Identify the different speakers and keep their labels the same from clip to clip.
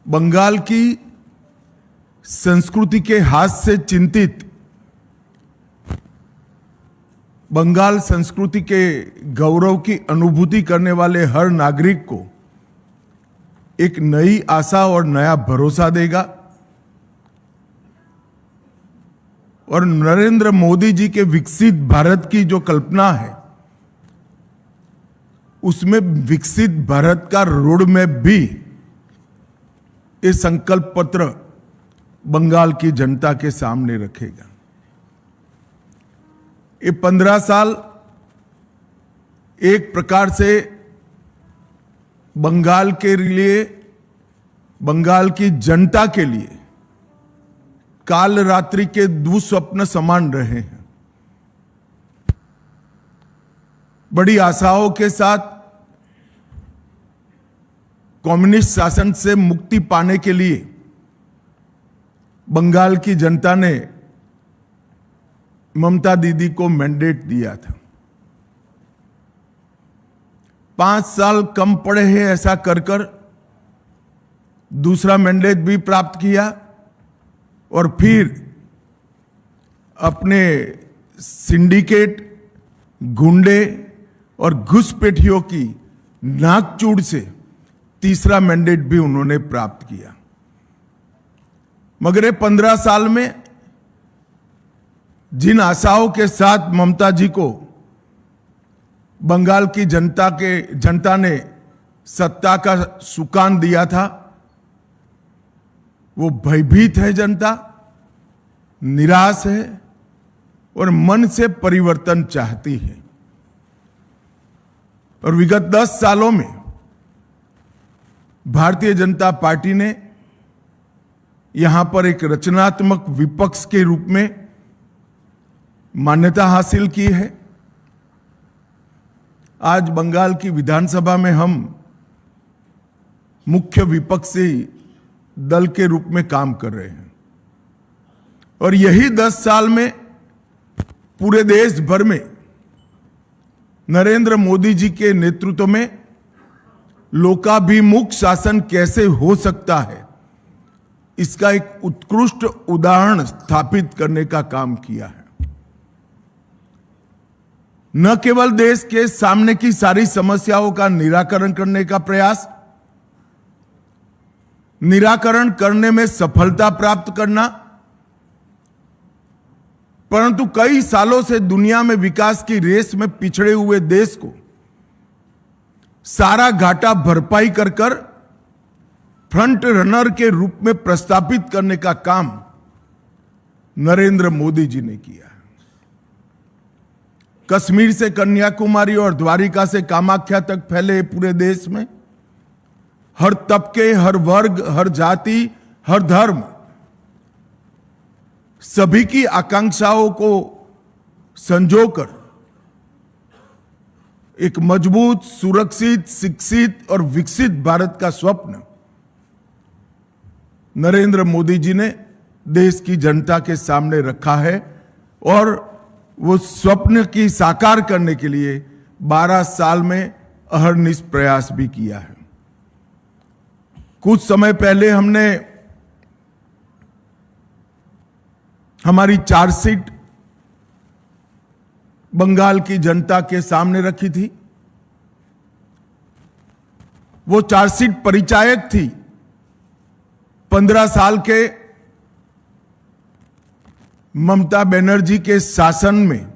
Speaker 1: बंगाल की संस्कृति के हाथ से चिंतित, बंगाल संस्कृति के गौरव की अनुभूति करने वाले हर नागरिक को एक नई आशा और नया भरोसा देगा और नरेंद्र मोदी जी के विकसित भारत की जो कल्पना है उसमें विकसित भारत का रोड मैप भी ये संकल्प पत्र बंगाल की जनता के सामने रखेगा। ये 15 साल एक प्रकार से बंगाल के लिए, बंगाल की जनता के लिए काल रात्रि के दुस्वप्न समान रहे हैं। बड़ी आशाओं के साथ कम्युनिस्ट शासन से मुक्ति पाने के लिए बंगाल की जनता ने ममता दीदी को मैंडेट दिया था। 5 साल कम पड़े हैं ऐसा कर कर दूसरा मैंडेट भी प्राप्त किया और फिर अपने सिंडिकेट, गुंडे और घुसपैठियों की नाकचूड़ से तीसरा मैंडेट भी उन्होंने प्राप्त किया। मगर ये 15 साल में जिन आशाओं के साथ ममता जी को बंगाल की जनता ने सत्ता का सुकान दिया था, वो भयभीत है जनता, निराश है और मन से परिवर्तन चाहती है। और विगत 10 सालों में भारतीय जनता पार्टी ने यहां पर एक रचनात्मक विपक्ष के रूप में मान्यता हासिल की है। आज बंगाल की विधानसभा में हम मुख्य विपक्षी दल के रूप में काम कर रहे हैं और यही 10 साल में पूरे देश भर में नरेंद्र मोदी जी के नेतृत्व में लोकाभिमुख शासन कैसे हो सकता है, इसका एक उत्कृष्ट उदाहरण स्थापित करने का काम किया है। न केवल देश के सामने की सारी समस्याओं का निराकरण करने का प्रयास, निराकरण करने में सफलता प्राप्त करना, परंतु कई सालों से दुनिया में विकास की रेस में पिछड़े हुए देश को सारा घाटा भरपाई कर कर फ्रंट रनर के रूप में प्रस्थापित करने का काम नरेंद्र मोदी जी ने किया है। कश्मीर से कन्याकुमारी और द्वारिका से कामाख्या तक फैले पूरे देश में हर तबके, हर वर्ग, हर जाति, हर धर्म, सभी की आकांक्षाओं को संजोकर एक मजबूत, सुरक्षित, शिक्षित और विकसित भारत का स्वप्न नरेंद्र मोदी जी ने देश की जनता के सामने रखा है और वो स्वप्न की साकार करने के लिए 12 साल में अहर्निश प्रयास भी किया है। कुछ समय पहले हमने हमारी चार्जशीट बंगाल की जनता के सामने रखी थी। वो चार्जशीट परिचायक थी 15 साल के ममता बनर्जी के शासन में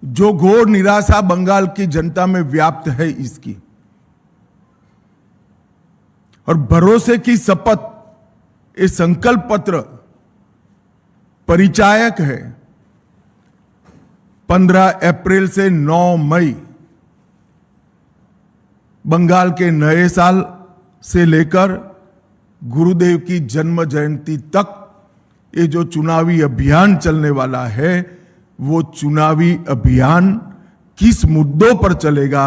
Speaker 1: जो घोर निराशा बंगाल की जनता में व्याप्त है इसकी, और भरोसे की शपथ, ये संकल्प पत्र परिचायक है। 15 अप्रैल से 9 मई बंगाल के नए साल से लेकर गुरुदेव की जन्म जयंती तक ये जो चुनावी अभियान चलने वाला है, वो चुनावी अभियान किस मुद्दों पर चलेगा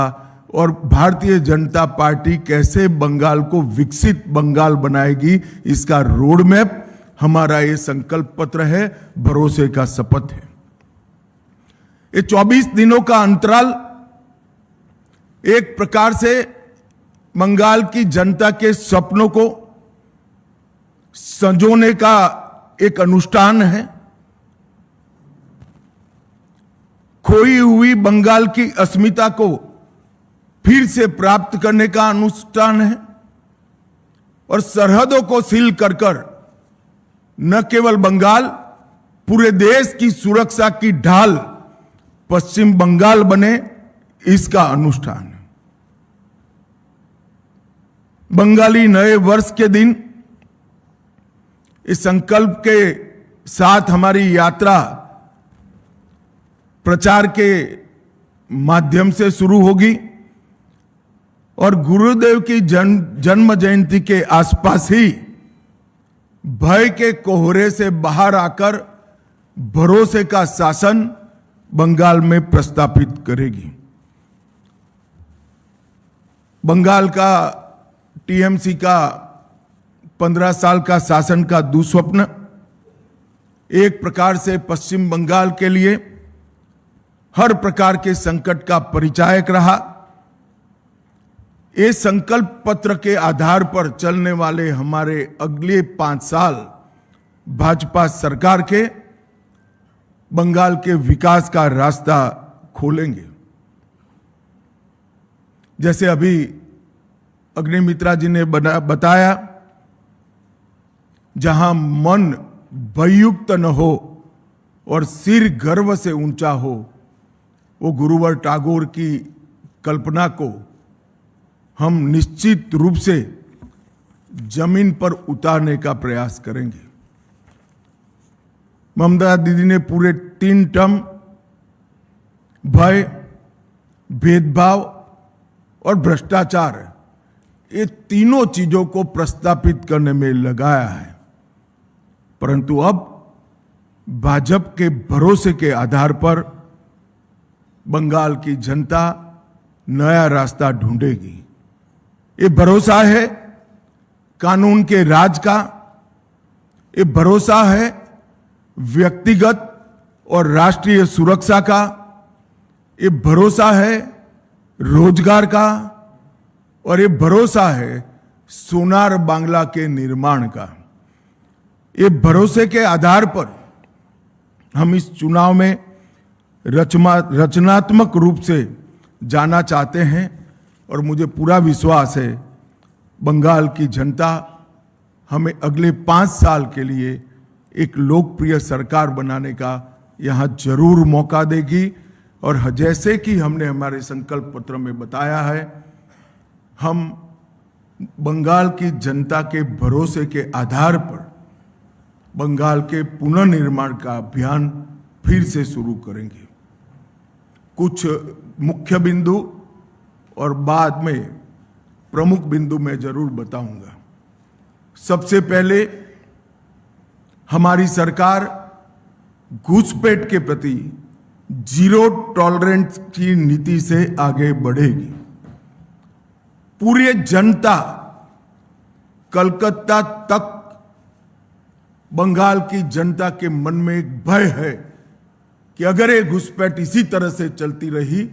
Speaker 1: और भारतीय जनता पार्टी कैसे बंगाल को विकसित बंगाल बनाएगी, इसका रोड मैप हमारा ये संकल्प पत्र है, भरोसे का शपथ है। ये 24 दिनों का अंतराल एक प्रकार से बंगाल की जनता के सपनों को संजोने का एक अनुष्ठान है, खोई हुई बंगाल की अस्मिता को फिर से प्राप्त करने का अनुष्ठान है और सरहदों को सील कर न केवल बंगाल, पूरे देश की सुरक्षा की ढाल पश्चिम बंगाल बने, इसका अनुष्ठान है। बंगाली नए वर्ष के दिन इस संकल्प के साथ हमारी यात्रा प्रचार के माध्यम से शुरू होगी और गुरुदेव की जन्म जयंती के आसपास ही भय के कोहरे से बाहर आकर भरोसे का शासन बंगाल में प्रस्थापित करेगी। बंगाल का टीएमसी का 15 साल का शासन का दुस्वप्न एक प्रकार से पश्चिम बंगाल के लिए हर प्रकार के संकट का परिचायक रहा। ये संकल्प पत्र के आधार पर चलने वाले हमारे अगले 5 साल भाजपा सरकार के बंगाल के विकास का रास्ता खोलेंगे। जैसे अभी अग्निमित्रा जी ने बताया, जहां मन भययुक्त न हो और सिर गर्व से ऊंचा हो, वो गुरुवर टैगोर की कल्पना को हम निश्चित रूप से जमीन पर उतारने का प्रयास करेंगे। ममता दीदी ने पूरे 3 टर्म भय, भेदभाव और भ्रष्टाचार, ये तीनों चीजों को प्रस्तापित करने में लगाया है, परंतु अब भाजपा के भरोसे के आधार पर बंगाल की जनता नया रास्ता ढूंढेगी। ये भरोसा है कानून के राज का, ये भरोसा है व्यक्तिगत और राष्ट्रीय सुरक्षा का, ये भरोसा है रोजगार का और ये भरोसा है सोनार बांग्ला के निर्माण का। ये भरोसे के आधार पर हम इस चुनाव में रचनात्मक रूप से जाना चाहते हैं और मुझे पूरा विश्वास है बंगाल की जनता हमें अगले 5 साल के लिए एक लोकप्रिय सरकार बनाने का यहां जरूर मौका देगी। और जैसे कि हमने हमारे संकल्प पत्र में बताया है, हम बंगाल की जनता के भरोसे के आधार पर बंगाल के पुनर्निर्माण का अभियान फिर से शुरू करेंगे। कुछ मुख्य बिंदु और बाद में प्रमुख बिंदु मैं जरूर बताऊंगा। सबसे पहले हमारी सरकार घुसपैठ के प्रति जीरो टॉलरेंस की नीति से आगे बढ़ेगी। पूरी जनता कलकत्ता तक बंगाल की जनता के मन में एक भय है कि अगर ये घुसपैठ इसी तरह से चलती रही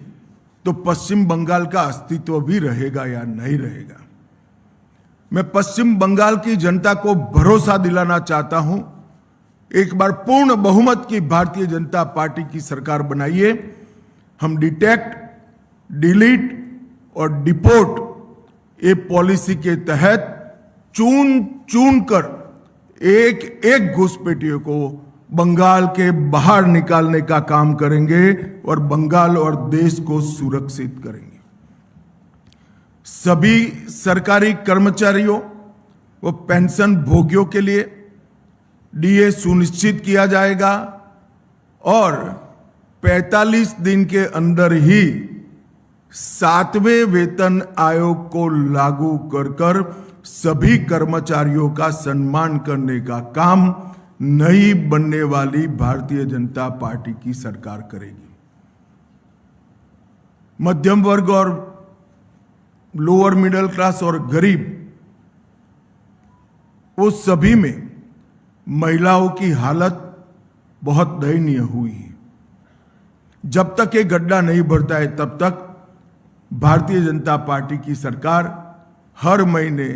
Speaker 1: तो पश्चिम बंगाल का अस्तित्व भी रहेगा या नहीं रहेगा। मैं पश्चिम बंगाल की जनता को भरोसा दिलाना चाहता हूं, एक बार पूर्ण बहुमत की भारतीय जनता पार्टी की सरकार बनाइए। हम डिटेक्ट, डिलीट और डिपोर्ट ये पॉलिसी के तहत चुन चुन कर एक एक घुसपैठियों को बंगाल के बाहर निकालने का काम करेंगे और बंगाल और देश को सुरक्षित करेंगे। सभी सरकारी कर्मचारियों व पेंशन भोगियों के लिए डीए सुनिश्चित किया जाएगा और 45 दिन के अंदर ही 7वें वेतन आयोग को लागू कर सभी कर्मचारियों का सम्मान करने का काम नई बनने वाली भारतीय जनता पार्टी की सरकार करेगी। मध्यम वर्ग और लोअर मिडिल क्लास और गरीब, वो सभी में महिलाओं की हालत बहुत दयनीय हुई है। जब तक ये गड्ढा नहीं भरता है तब तक भारतीय जनता पार्टी की सरकार हर महीने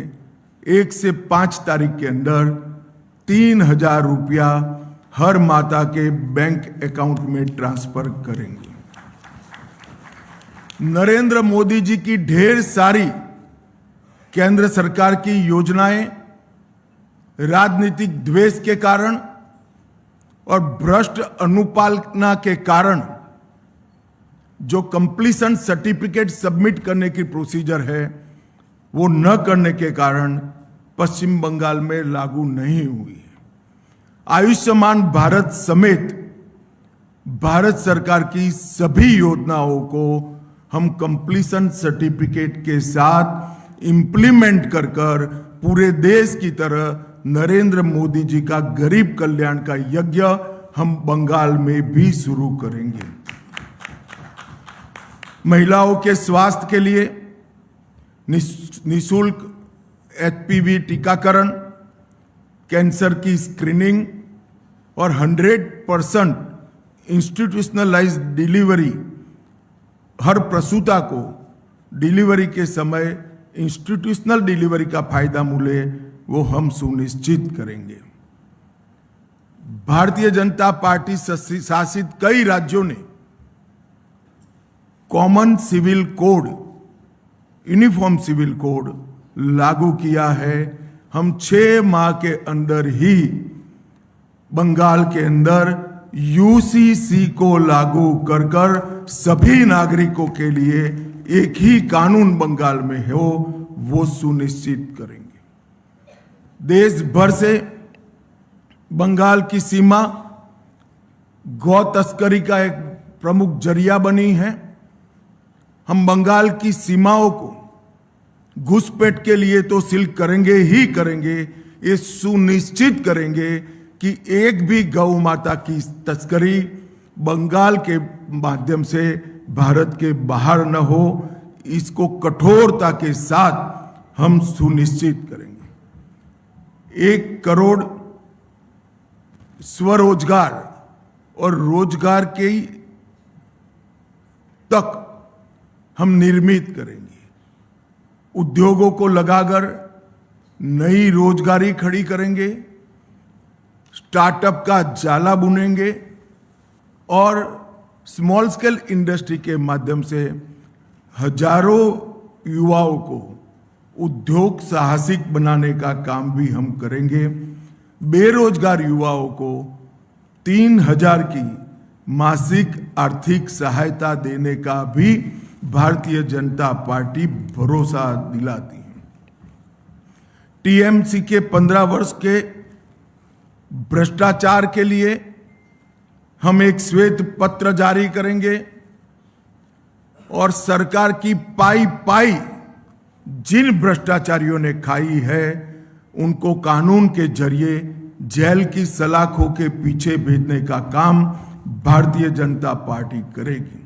Speaker 1: 1 से 5 तारीख के अंदर 3,000 रुपया हर माता के बैंक अकाउंट में ट्रांसफर करेंगे। नरेंद्र मोदी जी की ढेर सारी केंद्र सरकार की योजनाएं राजनीतिक द्वेष के कारण और भ्रष्ट अनुपालना के कारण जो कंप्लीशन सर्टिफिकेट सबमिट करने की प्रोसीजर है वो न करने के कारण पश्चिम बंगाल में लागू नहीं हुई है। आयुष्मान भारत समेत भारत सरकार की सभी योजनाओं को हम कंप्लीशन सर्टिफिकेट के साथ इंप्लीमेंट कर पूरे देश की तरह नरेंद्र मोदी जी का गरीब कल्याण का यज्ञ हम बंगाल में भी शुरू करेंगे। महिलाओं के स्वास्थ्य के लिए निःशुल्क HPV टीकाकरण, कैंसर की स्क्रीनिंग और 100% इंस्टीट्यूशनलाइज्ड डिलीवरी, हर प्रसूता को डिलीवरी के समय इंस्टीट्यूशनल डिलीवरी का फायदा मिले वो हम सुनिश्चित करेंगे। भारतीय जनता पार्टी शासित कई राज्यों ने common civil code, uniform civil code लागू किया है। हम 6 माह के अंदर ही बंगाल के अंदर UCC को लागू कर सभी नागरिकों के लिए एक ही कानून बंगाल में हो वो सुनिश्चित करेंगे। देश भर से बंगाल की सीमा गौ तस्करी का एक प्रमुख जरिया बनी है। हम बंगाल की सीमाओं को घुसपैठ के लिए तो सील करेंगे ही करेंगे, ये सुनिश्चित करेंगे कि एक भी गौ माता की तस्करी बंगाल के माध्यम से भारत के बाहर न हो। इसको कठोरता के साथ हम सुनिश्चित करेंगे। 1 करोड़ स्वरोजगार और रोजगार के तक हम निर्मित करेंगे। उद्योगों को लगाकर नई रोजगारी खड़ी करेंगे, स्टार्टअप का जाला बुनेंगे और स्मॉल स्केल इंडस्ट्री के माध्यम से हजारों युवाओं को उद्योग साहसिक बनाने का काम भी हम करेंगे। बेरोजगार युवाओं को 3,000 की मासिक आर्थिक सहायता देने का भी भारतीय जनता पार्टी भरोसा दिलाती है। TMC के 15 वर्ष के भ्रष्टाचार के लिए हम एक श्वेत पत्र जारी करेंगे और सरकार की पाई पाई जिन भ्रष्टाचारियों ने खाई है उनको कानून के जरिए जेल की सलाखों के पीछे भेजने का काम भारतीय जनता पार्टी करेगी।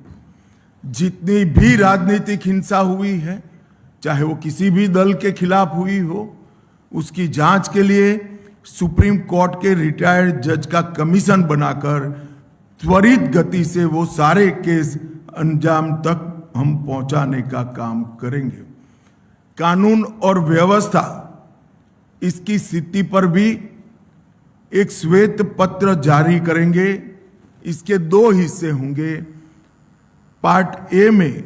Speaker 1: जितनी भी राजनीतिक हिंसा हुई है, चाहे वो किसी भी दल के खिलाफ हुई हो, उसकी जांच के लिए सुप्रीम कोर्ट के रिटायर्ड जज का कमीशन बनाकर त्वरित गति से वो सारे केस अंजाम तक हम पहुंचाने का काम करेंगे। कानून और व्यवस्था इसकी स्थिति पर भी एक श्वेत पत्र जारी करेंगे। इसके 2 हिस्से होंगे। पार्ट ए में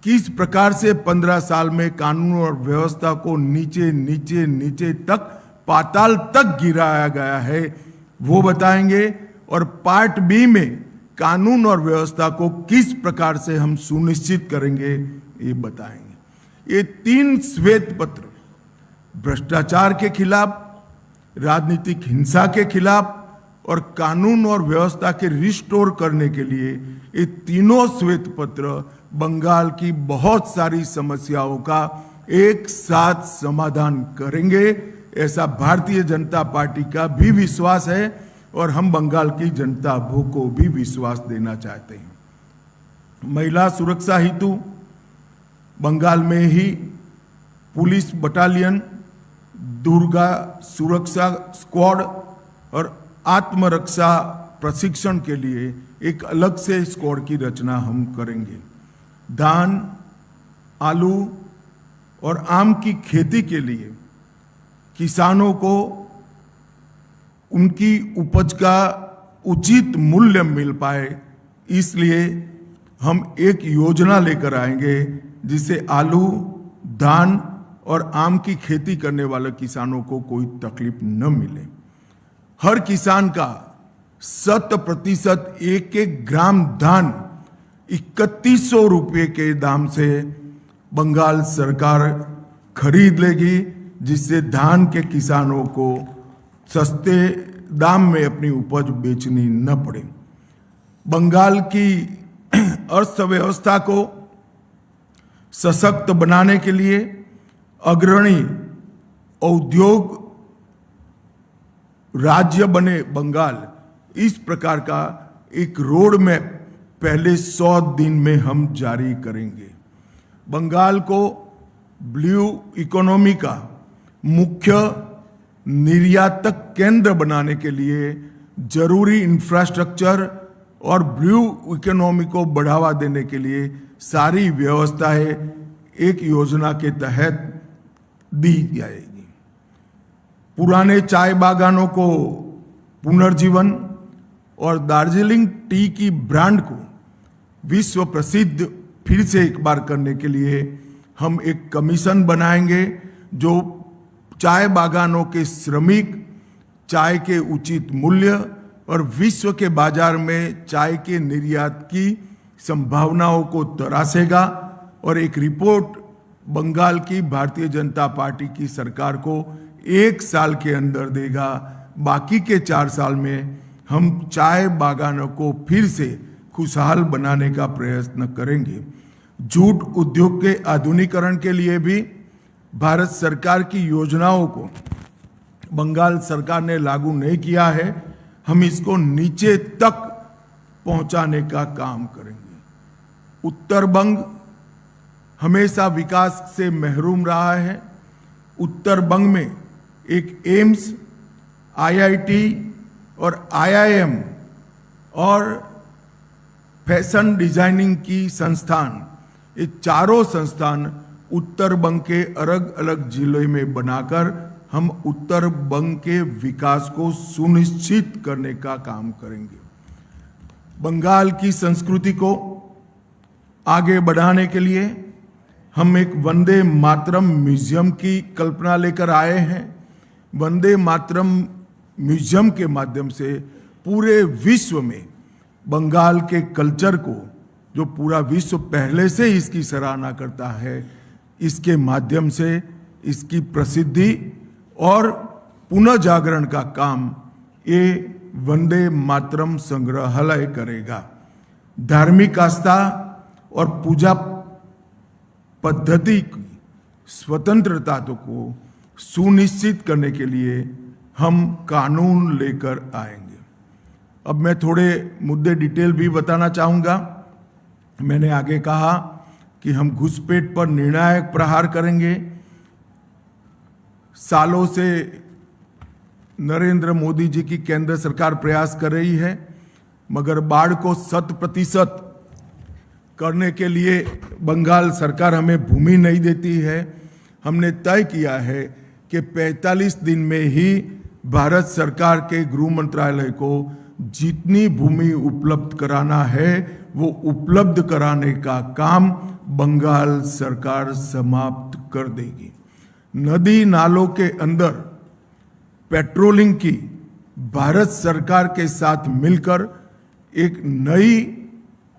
Speaker 1: किस प्रकार से 15 साल में कानून और व्यवस्था को नीचे नीचे नीचे तक पाताल तक गिराया गया है वो बताएंगे, और पार्ट बी में कानून और व्यवस्था को किस प्रकार से हम सुनिश्चित करेंगे ये बताएंगे। ये 3 श्वेत पत्र भ्रष्टाचार के खिलाफ, राजनीतिक हिंसा के खिलाफ और कानून और व्यवस्था के रिस्टोर करने के लिए ये तीनों श्वेत पत्र बंगाल की बहुत सारी समस्याओं का एक साथ समाधान करेंगे। ऐसा भारतीय जनता पार्टी का भी विश्वास है और हम बंगाल की जनता को भी विश्वास देना चाहते हैं। महिला सुरक्षा हेतु बंगाल में ही पुलिस बटालियन, दुर्गा सुरक्षा स्क्वाड और आत्मरक्षा प्रशिक्षण के लिए एक अलग से स्क्वाड की रचना हम करेंगे। धान, आलू और आम की खेती के लिए किसानों को उनकी उपज का उचित मूल्य मिल पाए, इसलिए हम एक योजना लेकर आएंगे जिससे आलू, धान और आम की खेती करने वाले किसानों को कोई तकलीफ न मिले। हर किसान का 100% एक एक ग्राम धान 3100 रुपये के दाम से बंगाल सरकार खरीद लेगी, जिससे धान के किसानों को सस्ते दाम में अपनी उपज बेचनी न पड़े। बंगाल की अर्थव्यवस्था को सशक्त बनाने के लिए अग्रणी औद्योग राज्य बने बंगाल, इस प्रकार का एक रोड मैप पहले 100 दिन में हम जारी करेंगे। बंगाल को ब्लू इकोनॉमी का मुख्य निर्यातक केंद्र बनाने के लिए जरूरी इंफ्रास्ट्रक्चर और ब्लू इकोनॉमी को बढ़ावा देने के लिए सारी व्यवस्थाएं एक योजना के तहत दी जाएगी। पुराने चाय बागानों को पुनर्जीवन और दार्जिलिंग टी की ब्रांड को विश्व प्रसिद्ध फिर से एक बार करने के लिए हम एक कमीशन बनाएंगे जो चाय बागानों के श्रमिक, चाय के उचित मूल्य और विश्व के बाजार में चाय के निर्यात की संभावनाओं को तरासेगा और एक रिपोर्ट बंगाल की भारतीय जनता पार्टी की सरकार को 1 साल के अंदर देगा। बाकी के 4 साल में हम चाय बागानों को फिर से खुशहाल बनाने का प्रयत्न करेंगे। जूट उद्योग के आधुनिकीकरण के लिए भी भारत सरकार की योजनाओं को बंगाल सरकार ने लागू नहीं किया है, हम इसको नीचे तक पहुंचाने का काम करेंगे। उत्तर बंग हमेशा विकास से महरूम रहा है। उत्तर बंग में एक एम्स, आईआईटी और आईआईएम और फैशन डिजाइनिंग की संस्थान, ये चारों संस्थान उत्तर बंग के अलग अलग जिले में बनाकर हम उत्तर बंग के विकास को सुनिश्चित करने का काम करेंगे। बंगाल की संस्कृति को आगे बढ़ाने के लिए हम एक वंदे मातरम म्यूजियम की कल्पना लेकर आए हैं। वंदे मातरम म्यूजियम के माध्यम से पूरे विश्व में बंगाल के कल्चर को, जो पूरा विश्व पहले से इसकी सराहना करता है, इसके माध्यम से इसकी प्रसिद्धि और पुनः जागरण का काम ये वंदे मातरम संग्रहालय करेगा। धार्मिक आस्था और पूजा पद्धति की स्वतंत्रता को सुनिश्चित करने के लिए हम कानून लेकर आएंगे। अब मैं थोड़े मुद्दे डिटेल भी बताना चाहूँगा। मैंने आगे कहा कि हम घुसपैठ पर निर्णायक प्रहार करेंगे। सालों से नरेंद्र मोदी जी की केंद्र सरकार प्रयास कर रही है, मगर बाढ़ को 100% करने के लिए बंगाल सरकार हमें भूमि नहीं देती है। हमने तय किया है कि 45 दिन में ही भारत सरकार के गृह मंत्रालय को जितनी भूमि उपलब्ध कराना है वो उपलब्ध कराने का काम बंगाल सरकार समाप्त कर देगी। नदी नालों के अंदर पेट्रोलिंग की भारत सरकार के साथ मिलकर एक नई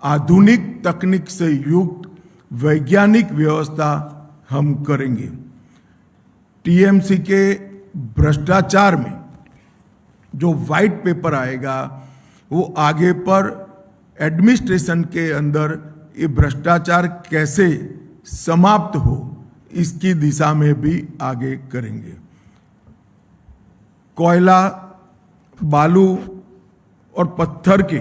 Speaker 1: आधुनिक तकनीक से युक्त वैज्ञानिक व्यवस्था हम करेंगे। टीएमसी के भ्रष्टाचार में जो व्हाइट पेपर आएगा वो आगे पर एडमिनिस्ट्रेशन के अंदर ये भ्रष्टाचार कैसे समाप्त हो इसकी दिशा में भी आगे करेंगे। कोयला, बालू और पत्थर के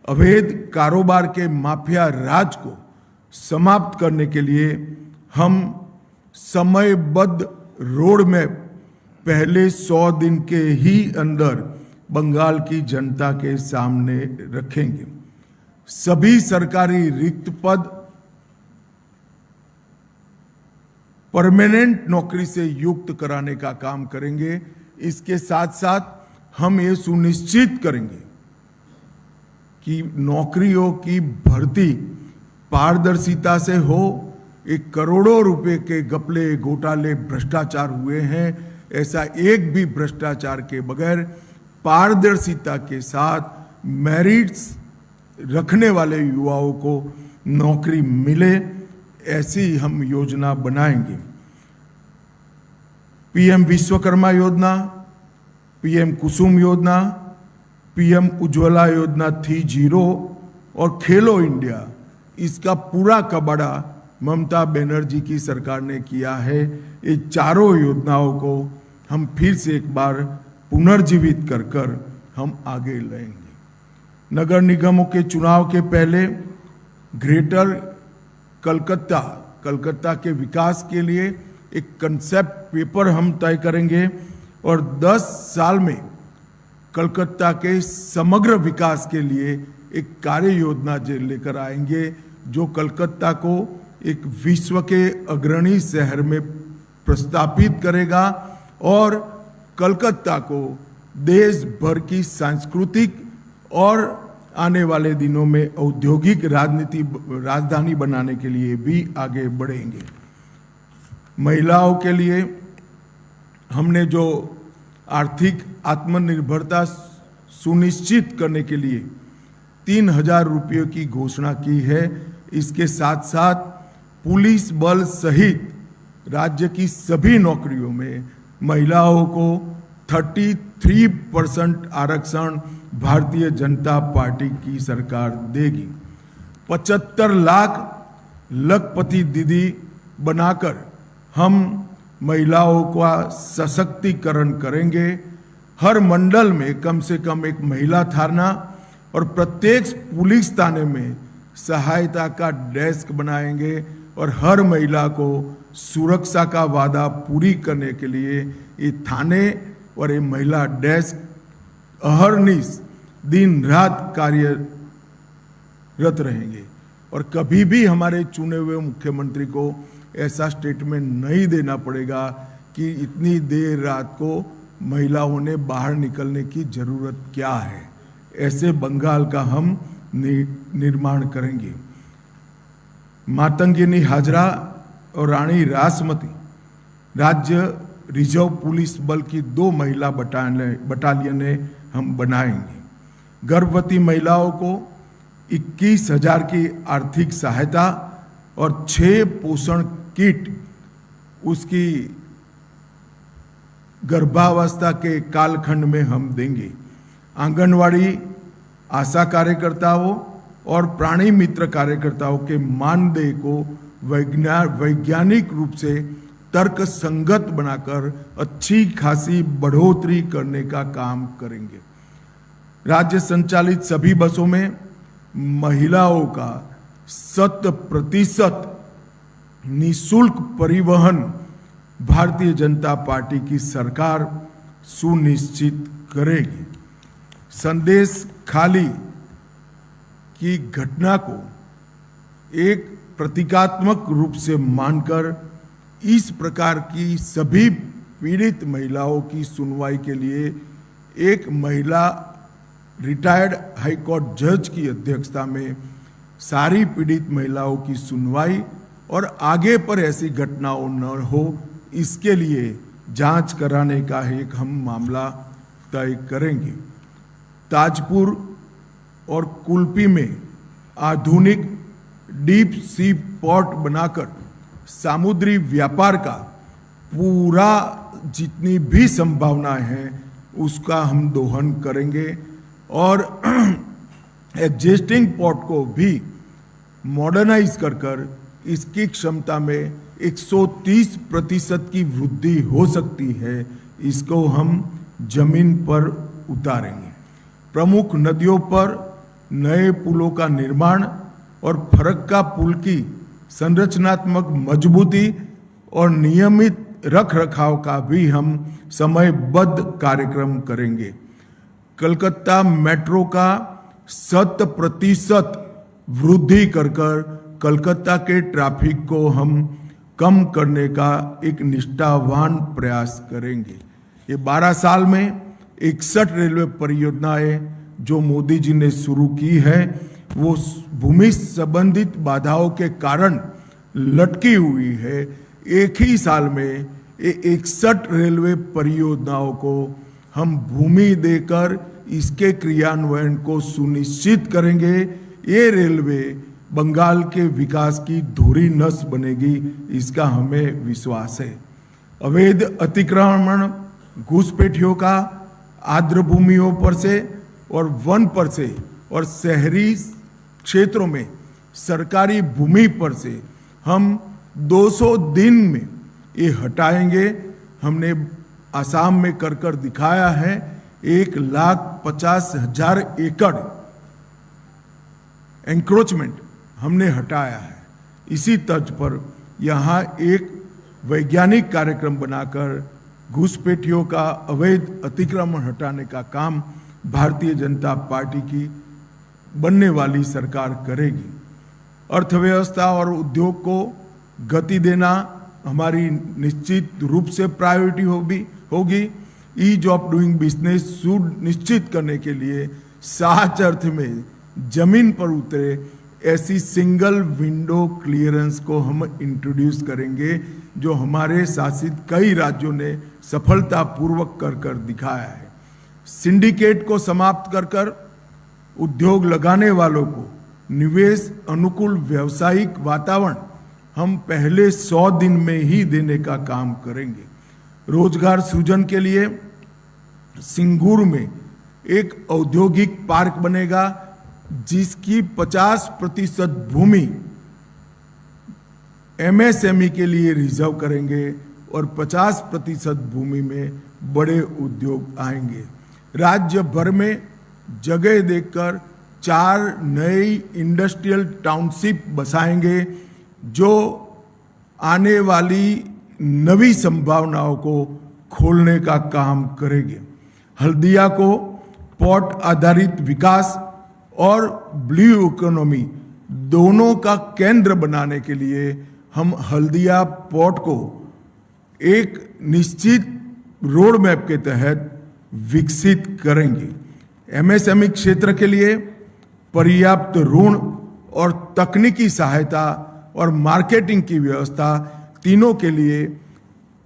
Speaker 1: अवैध कारोबार के माफिया राज को समाप्त करने के लिए हम समयबद्ध रोड मैप पहले 100 दिन के ही अंदर बंगाल की जनता के सामने रखेंगे। सभी सरकारी रिक्त पद परमानेंट नौकरी से युक्त कराने का काम करेंगे। इसके साथ साथ हम ये सुनिश्चित करेंगे कि नौकरियों की भर्ती पारदर्शिता से हो। एक करोड़ों रुपए के घपले, घोटाले, भ्रष्टाचार हुए हैं, ऐसा एक भी भ्रष्टाचार के बगैर पारदर्शिता के साथ मेरिट्स रखने वाले युवाओं को नौकरी मिले, ऐसी हम योजना बनाएंगे। पीएम विश्वकर्मा योजना, पीएम कुसुम योजना, पीएम उज्ज्वला योजना थी 0 और खेलो इंडिया, इसका पूरा कबाड़ा ममता बनर्जी की सरकार ने किया है। ये चारों योजनाओं को हम फिर से एक बार पुनर्जीवित कर कर हम आगे लाएंगे। नगर निगमों के चुनाव के पहले ग्रेटर कलकत्ता के विकास के लिए एक कंसेप्ट पेपर हम तय करेंगे और 10 साल में कलकत्ता के समग्र विकास के लिए एक कार्य योजना लेकर आएंगे, जो कलकत्ता को एक विश्व के अग्रणी शहर में प्रस्थापित करेगा और कलकत्ता को देश भर की सांस्कृतिक और आने वाले दिनों में औद्योगिक राजधानी बनाने के लिए भी आगे बढ़ेंगे। महिलाओं के लिए हमने जो आर्थिक आत्मनिर्भरता सुनिश्चित करने के लिए 3,000 रुपये की घोषणा की है। इसके साथ साथ पुलिस बल सहित राज्य की सभी नौकरियों में महिलाओं को 33% आरक्षण भारतीय जनता पार्टी की सरकार देगी। 75 लाख लखपति दीदी बनाकर हम महिलाओं का सशक्तिकरण करेंगे। हर मंडल में कम से कम एक महिला थाना और प्रत्येक पुलिस थाने में सहायता का डेस्क बनाएंगे और हर महिला को सुरक्षा का वादा पूरी करने के लिए ये थाने और ये महिला डेस्क अहर्निश दिन रात कार्यरत रहेंगे। और कभी भी हमारे चुने हुए मुख्यमंत्री को ऐसा स्टेटमेंट नहीं देना पड़ेगा कि इतनी देर रात को महिलाओं ने बाहर निकलने की जरूरत क्या है। ऐसे बंगाल का हम निर्माण करेंगे। मातंगिनी हाजरा और रानी रासमती राज्य रिजर्व पुलिस बल की 2 महिला बटालियनें हम बनाएंगे। गर्भवती महिलाओं को 21,000 की आर्थिक सहायता और 6 पोषण किट उसकी गर्भावस्था के कालखंड में हम देंगे। आंगनवाड़ी आशा कार्यकर्ताओं और प्राणी मित्र कार्यकर्ताओं के मानदेय को वैज्ञानिक रूप से तर्क संगत बनाकर अच्छी खासी बढ़ोतरी करने का काम करेंगे। राज्य संचालित सभी बसों में महिलाओं का 100% निःशुल्क परिवहन भारतीय जनता पार्टी की सरकार सुनिश्चित करेगी। संदेश खाली की घटना को एक प्रतीकात्मक रूप से मानकर इस प्रकार की सभी पीड़ित महिलाओं की सुनवाई के लिए एक महिला रिटायर्ड हाईकोर्ट जज की अध्यक्षता में सारी पीड़ित महिलाओं की सुनवाई और आगे पर ऐसी घटनाओं न हो, इसके लिए जांच कराने का एक हम मामला तय करेंगे। ताजपुर और कुल्पी में आधुनिक डीप सी पोर्ट बनाकर समुद्री व्यापार का पूरा जितनी भी संभावनाएं हैं उसका हम दोहन करेंगे और एग्जिस्टिंग पोर्ट को भी मॉडर्नाइज कर इसकी क्षमता में 130% की वृद्धि हो सकती है। इसको हम जमीन पर उतारेंगे। प्रमुख नदियों पर नए पुलों का निर्माण और फरक्का पुल की संरचनात्मक मजबूती और नियमित रख रखाव का भी हम समयबद्ध कार्यक्रम करेंगे। कलकत्ता मेट्रो का 100% वृद्धि कर कलकत्ता के ट्रैफिक को हम कम करने का एक निष्ठावान प्रयास करेंगे। ये 12 साल में 61 रेलवे परियोजनाएं जो मोदी जी ने शुरू की है वो भूमि संबंधित बाधाओं के कारण लटकी हुई है। एक ही साल में 61 रेलवे परियोजनाओं को हम भूमि देकर इसके क्रियान्वयन को सुनिश्चित करेंगे। ये रेलवे बंगाल के विकास की धुरी नस बनेगी, इसका हमें विश्वास है। अवैध अतिक्रमण, घुसपैठियों का आर्द्र भूमियों पर से और वन पर से और शहरी क्षेत्रों में सरकारी भूमि पर से हम 200 दिन में ये हटाएंगे। हमने आसाम में कर दिखाया है। 1,50,000 एकड़ एंक्रोचमेंट हमने हटाया है। इसी तर्ज पर यहाँ एक वैज्ञानिक कार्यक्रम बनाकर घुसपैठियों का अवैध अतिक्रमण हटाने का काम भारतीय जनता पार्टी की बनने वाली सरकार करेगी। अर्थव्यवस्था और उद्योग को गति देना हमारी निश्चित रूप से प्रायोरिटी होगी। ईज ऑफ डूइंग बिजनेस सुनिश्चित करने के लिए सच अर्थ में जमीन पर उतरे ऐसी सिंगल विंडो क्लियरेंस को हम इंट्रोड्यूस करेंगे, जो हमारे शासित कई राज्यों ने सफलतापूर्वक कर दिखाया है। सिंडिकेट को समाप्त कर उद्योग लगाने वालों को निवेश अनुकूल व्यावसायिक वातावरण हम पहले 100 दिन में ही देने का काम करेंगे। रोजगार सृजन के लिए सिंगूर में एक औद्योगिक पार्क बनेगा, जिसकी 50% भूमि एमएसएमई के लिए रिजर्व करेंगे और 50% भूमि में बड़े उद्योग आएंगे। राज्य भर में जगह देखकर 4 नई इंडस्ट्रियल टाउनशिप बसाएंगे, जो आने वाली नवी संभावनाओं को खोलने का काम करेंगे। हल्दिया को पोर्ट आधारित विकास और ब्लू इकोनॉमी दोनों का केंद्र बनाने के लिए हम हल्दिया पोर्ट को एक निश्चित रोड मैप के तहत विकसित करेंगे। एमएसएमई क्षेत्र के लिए पर्याप्त ऋण और तकनीकी सहायता और मार्केटिंग की व्यवस्था तीनों के लिए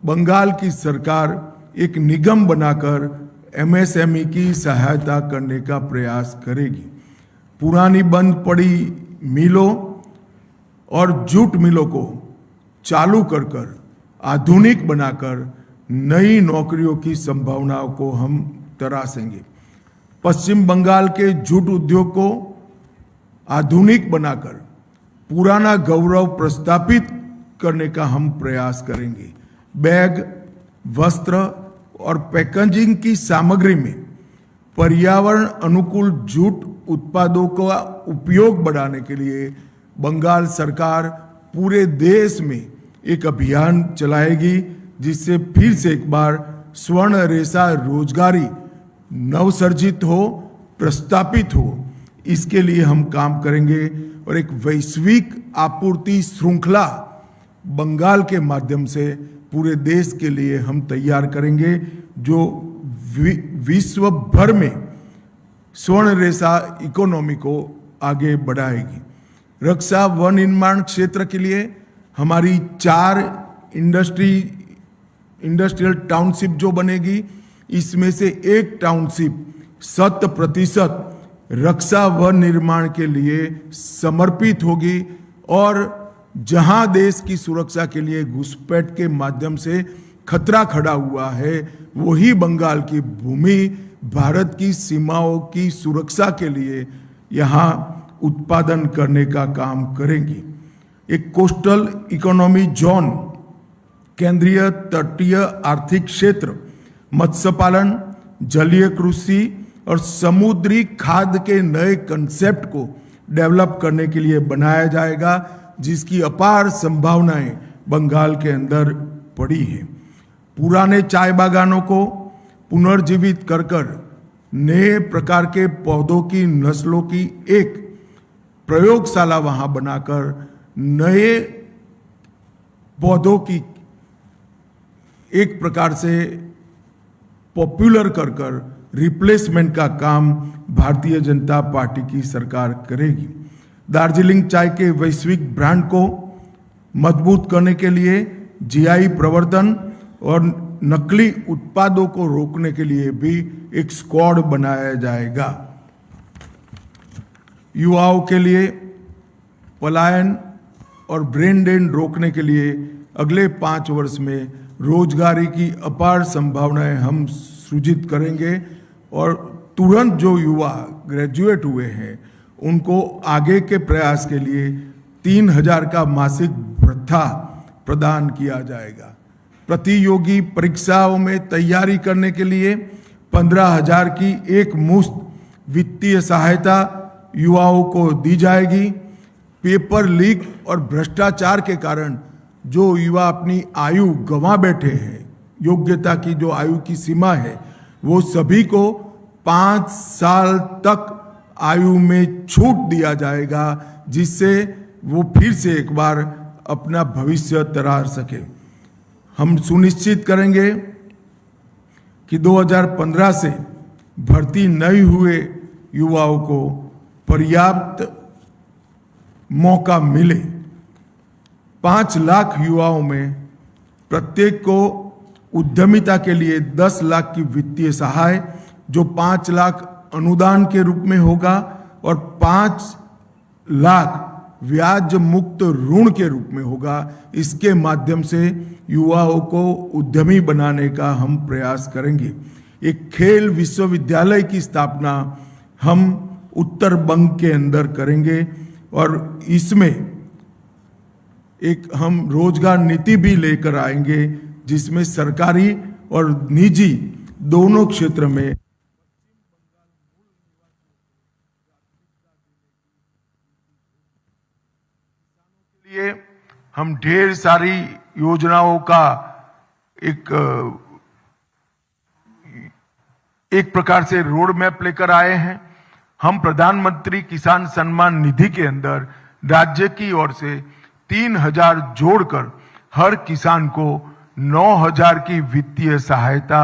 Speaker 1: बंगाल की सरकार एक निगम बनाकर एमएसएमई की सहायता करने का प्रयास करेगी। पुरानी बंद पड़ी मिलों और जूट मिलों को चालू कर आधुनिक बनाकर नई नौकरियों की संभावनाओं को हम तराशेंगे। पश्चिम बंगाल के जूट उद्योग को आधुनिक बनाकर पुराना गौरव प्रस्थापित करने का हम प्रयास करेंगे। बैग, वस्त्र और पैकेजिंग की सामग्री में पर्यावरण अनुकूल जूट उत्पादों का उपयोग बढ़ाने के लिए बंगाल सरकार पूरे देश में एक अभियान चलाएगी, जिससे फिर से एक बार स्वर्ण रेशा रोजगारी नवसर्जित हो, प्रस्तापित हो। इसके लिए हम काम करेंगे और एक वैश्विक आपूर्ति श्रृंखला बंगाल के माध्यम से पूरे देश के लिए हम तैयार करेंगे, जो विश्व भर में स्वर्ण रेशा इकोनॉमी को आगे बढ़ाएगी। रक्षा वन निर्माण क्षेत्र के लिए हमारी 4 इंडस्ट्रियल टाउनशिप जो बनेगी, इसमें से एक टाउनशिप 100% रक्षा वन निर्माण के लिए समर्पित होगी और जहां देश की सुरक्षा के लिए घुसपैठ के माध्यम से खतरा खड़ा हुआ है, वही बंगाल की भूमि भारत की सीमाओं की सुरक्षा के लिए यहां उत्पादन करने का काम करेंगी। एक कोस्टल इकोनॉमी जोन, केंद्रीय तटीय आर्थिक क्षेत्र, मत्स्य पालन, जलीय कृषि और समुद्री खाद्य के नए कंसेप्ट को डेवलप करने के लिए बनाया जाएगा, जिसकी अपार संभावनाएं बंगाल के अंदर पड़ी है। पुराने चाय बागानों को पुनर्जीवित कर नए प्रकार के पौधों की नस्लों की एक प्रयोगशाला वहां बनाकर नए पौधों की एक प्रकार से पॉपुलर कर कर रिप्लेसमेंट का काम भारतीय जनता पार्टी की सरकार करेगी। दार्जिलिंग चाय के वैश्विक ब्रांड को मजबूत करने के लिए जीआई प्रवर्तन और नकली उत्पादों को रोकने के लिए भी एक स्क्वाड बनाया जाएगा। युवाओं के लिए पलायन और ब्रेन ड्रेन रोकने के लिए अगले 5 वर्ष में रोजगारी की अपार संभावनाएं हम सृजित करेंगे और तुरंत जो युवा ग्रेजुएट हुए हैं उनको आगे के प्रयास के लिए 3,000 का मासिक भत्ता प्रदान किया जाएगा। प्रतियोगी परीक्षाओं में तैयारी करने के लिए 15,000 की एक मुश्त वित्तीय सहायता युवाओं को दी जाएगी। पेपर लीक और भ्रष्टाचार के कारण जो युवा अपनी आयु गंवा बैठे हैं, योग्यता की जो आयु की सीमा है, वो सभी को 5 साल तक आयु में छूट दिया जाएगा, जिससे वो फिर से एक बार अपना भविष्य तरार सके। हम सुनिश्चित करेंगे कि 2015 से भर्ती नहीं हुए युवाओं को पर्याप्त मौका मिले। 5 लाख युवाओं में प्रत्येक को उद्यमिता के लिए 10 लाख की वित्तीय सहाय, जो 5 लाख अनुदान के रूप में होगा और 5 लाख ब्याज मुक्त ऋण के रूप में होगा। इसके माध्यम से युवाओं को उद्यमी बनाने का हम प्रयास करेंगे। एक खेल विश्वविद्यालय की स्थापना हम उत्तर बंग के अंदर करेंगे और इसमें एक हम रोजगार नीति भी लेकर आएंगे, जिसमें सरकारी और निजी दोनों क्षेत्र में लिए हम ढेर सारी योजनाओं का एक प्रकार से रोड मैप लेकर आए हैं। हम प्रधानमंत्री किसान सम्मान निधि के अंदर राज्य की ओर से 3,000 जोड़कर हर किसान को 9,000 की वित्तीय सहायता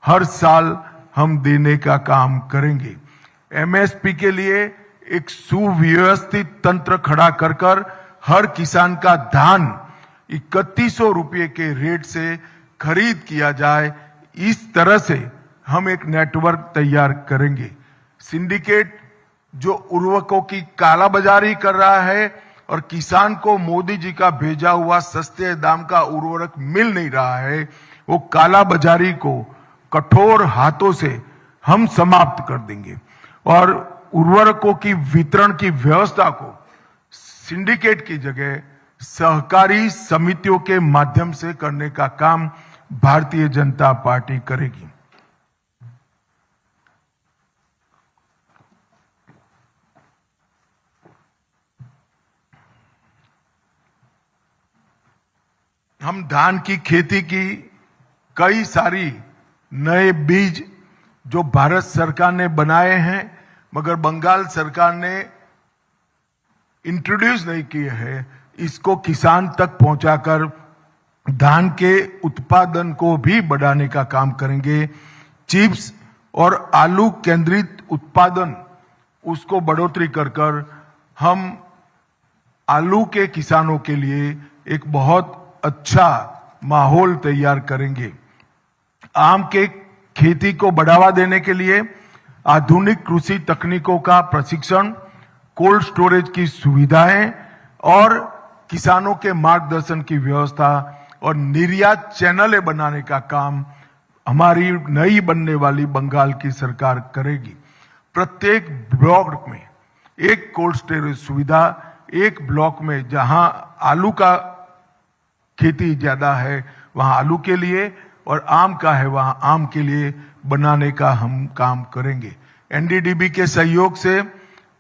Speaker 1: हर साल हम देने का काम करेंगे। एमएसपी के लिए एक सुव्यवस्थित तंत्र खड़ा कर हर किसान का धान 3100 रुपये के रेट से खरीद किया जाए। इस तरह से हम एक नेटवर्क तैयार करेंगे। सिंडिकेट जो उर्वरकों की कालाबाजारी कर रहा है और किसान को मोदी जी का भेजा हुआ सस्ते दाम का उर्वरक मिल नहीं रहा है, वो कालाबाजारी को कठोर हाथों से हम समाप्त कर देंगे और उर्वरकों की वितरण की व्यवस्था को सिंडिकेट की जगह सहकारी समितियों के माध्यम से करने का काम भारतीय जनता पार्टी करेगी। हम धान की खेती की कई सारी नए बीज जो भारत सरकार ने बनाए हैं मगर बंगाल सरकार ने इंट्रोड्यूस नहीं किए हैं, इसको किसान तक पहुंचाकर धान के उत्पादन को भी बढ़ाने का काम करेंगे। चिप्स और आलू केंद्रित उत्पादन उसको बढ़ोतरी कर हम आलू के किसानों के लिए एक बहुत अच्छा माहौल तैयार करेंगे। आम के खेती को बढ़ावा देने के लिए आधुनिक कृषि तकनीकों का प्रशिक्षण, कोल्ड स्टोरेज की सुविधाएं और किसानों के मार्गदर्शन की व्यवस्था और निर्यात चैनलें बनाने का काम हमारी नई बनने वाली बंगाल की सरकार करेगी। प्रत्येक ब्लॉक में एक कोल्ड स्टोरेज सुविधा, एक ब्लॉक में जहां आलू का खेती ज्यादा है वहां आलू के लिए और आम का है वहां आम के लिए बनाने का हम काम करेंगे। एनडीडीबी के सहयोग से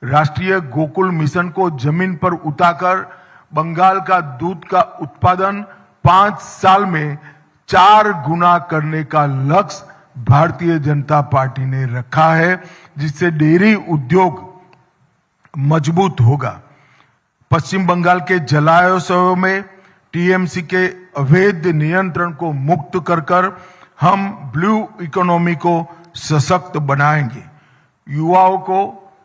Speaker 1: राष्ट्रीय गोकुल मिशन को जमीन पर उतारकर बंगाल का दूध का उत्पादन 5 साल में 4 गुना करने का लक्ष्य भारतीय जनता पार्टी ने रखा है, जिससे डेयरी उद्योग मजबूत होगा। पश्चिम बंगाल के जलाशयों में टीएमसी के अवैध नियंत्रण को मुक्त कर हम ब्लू इकोनॉमी को सशक्त बनाएंगे। युवाओं को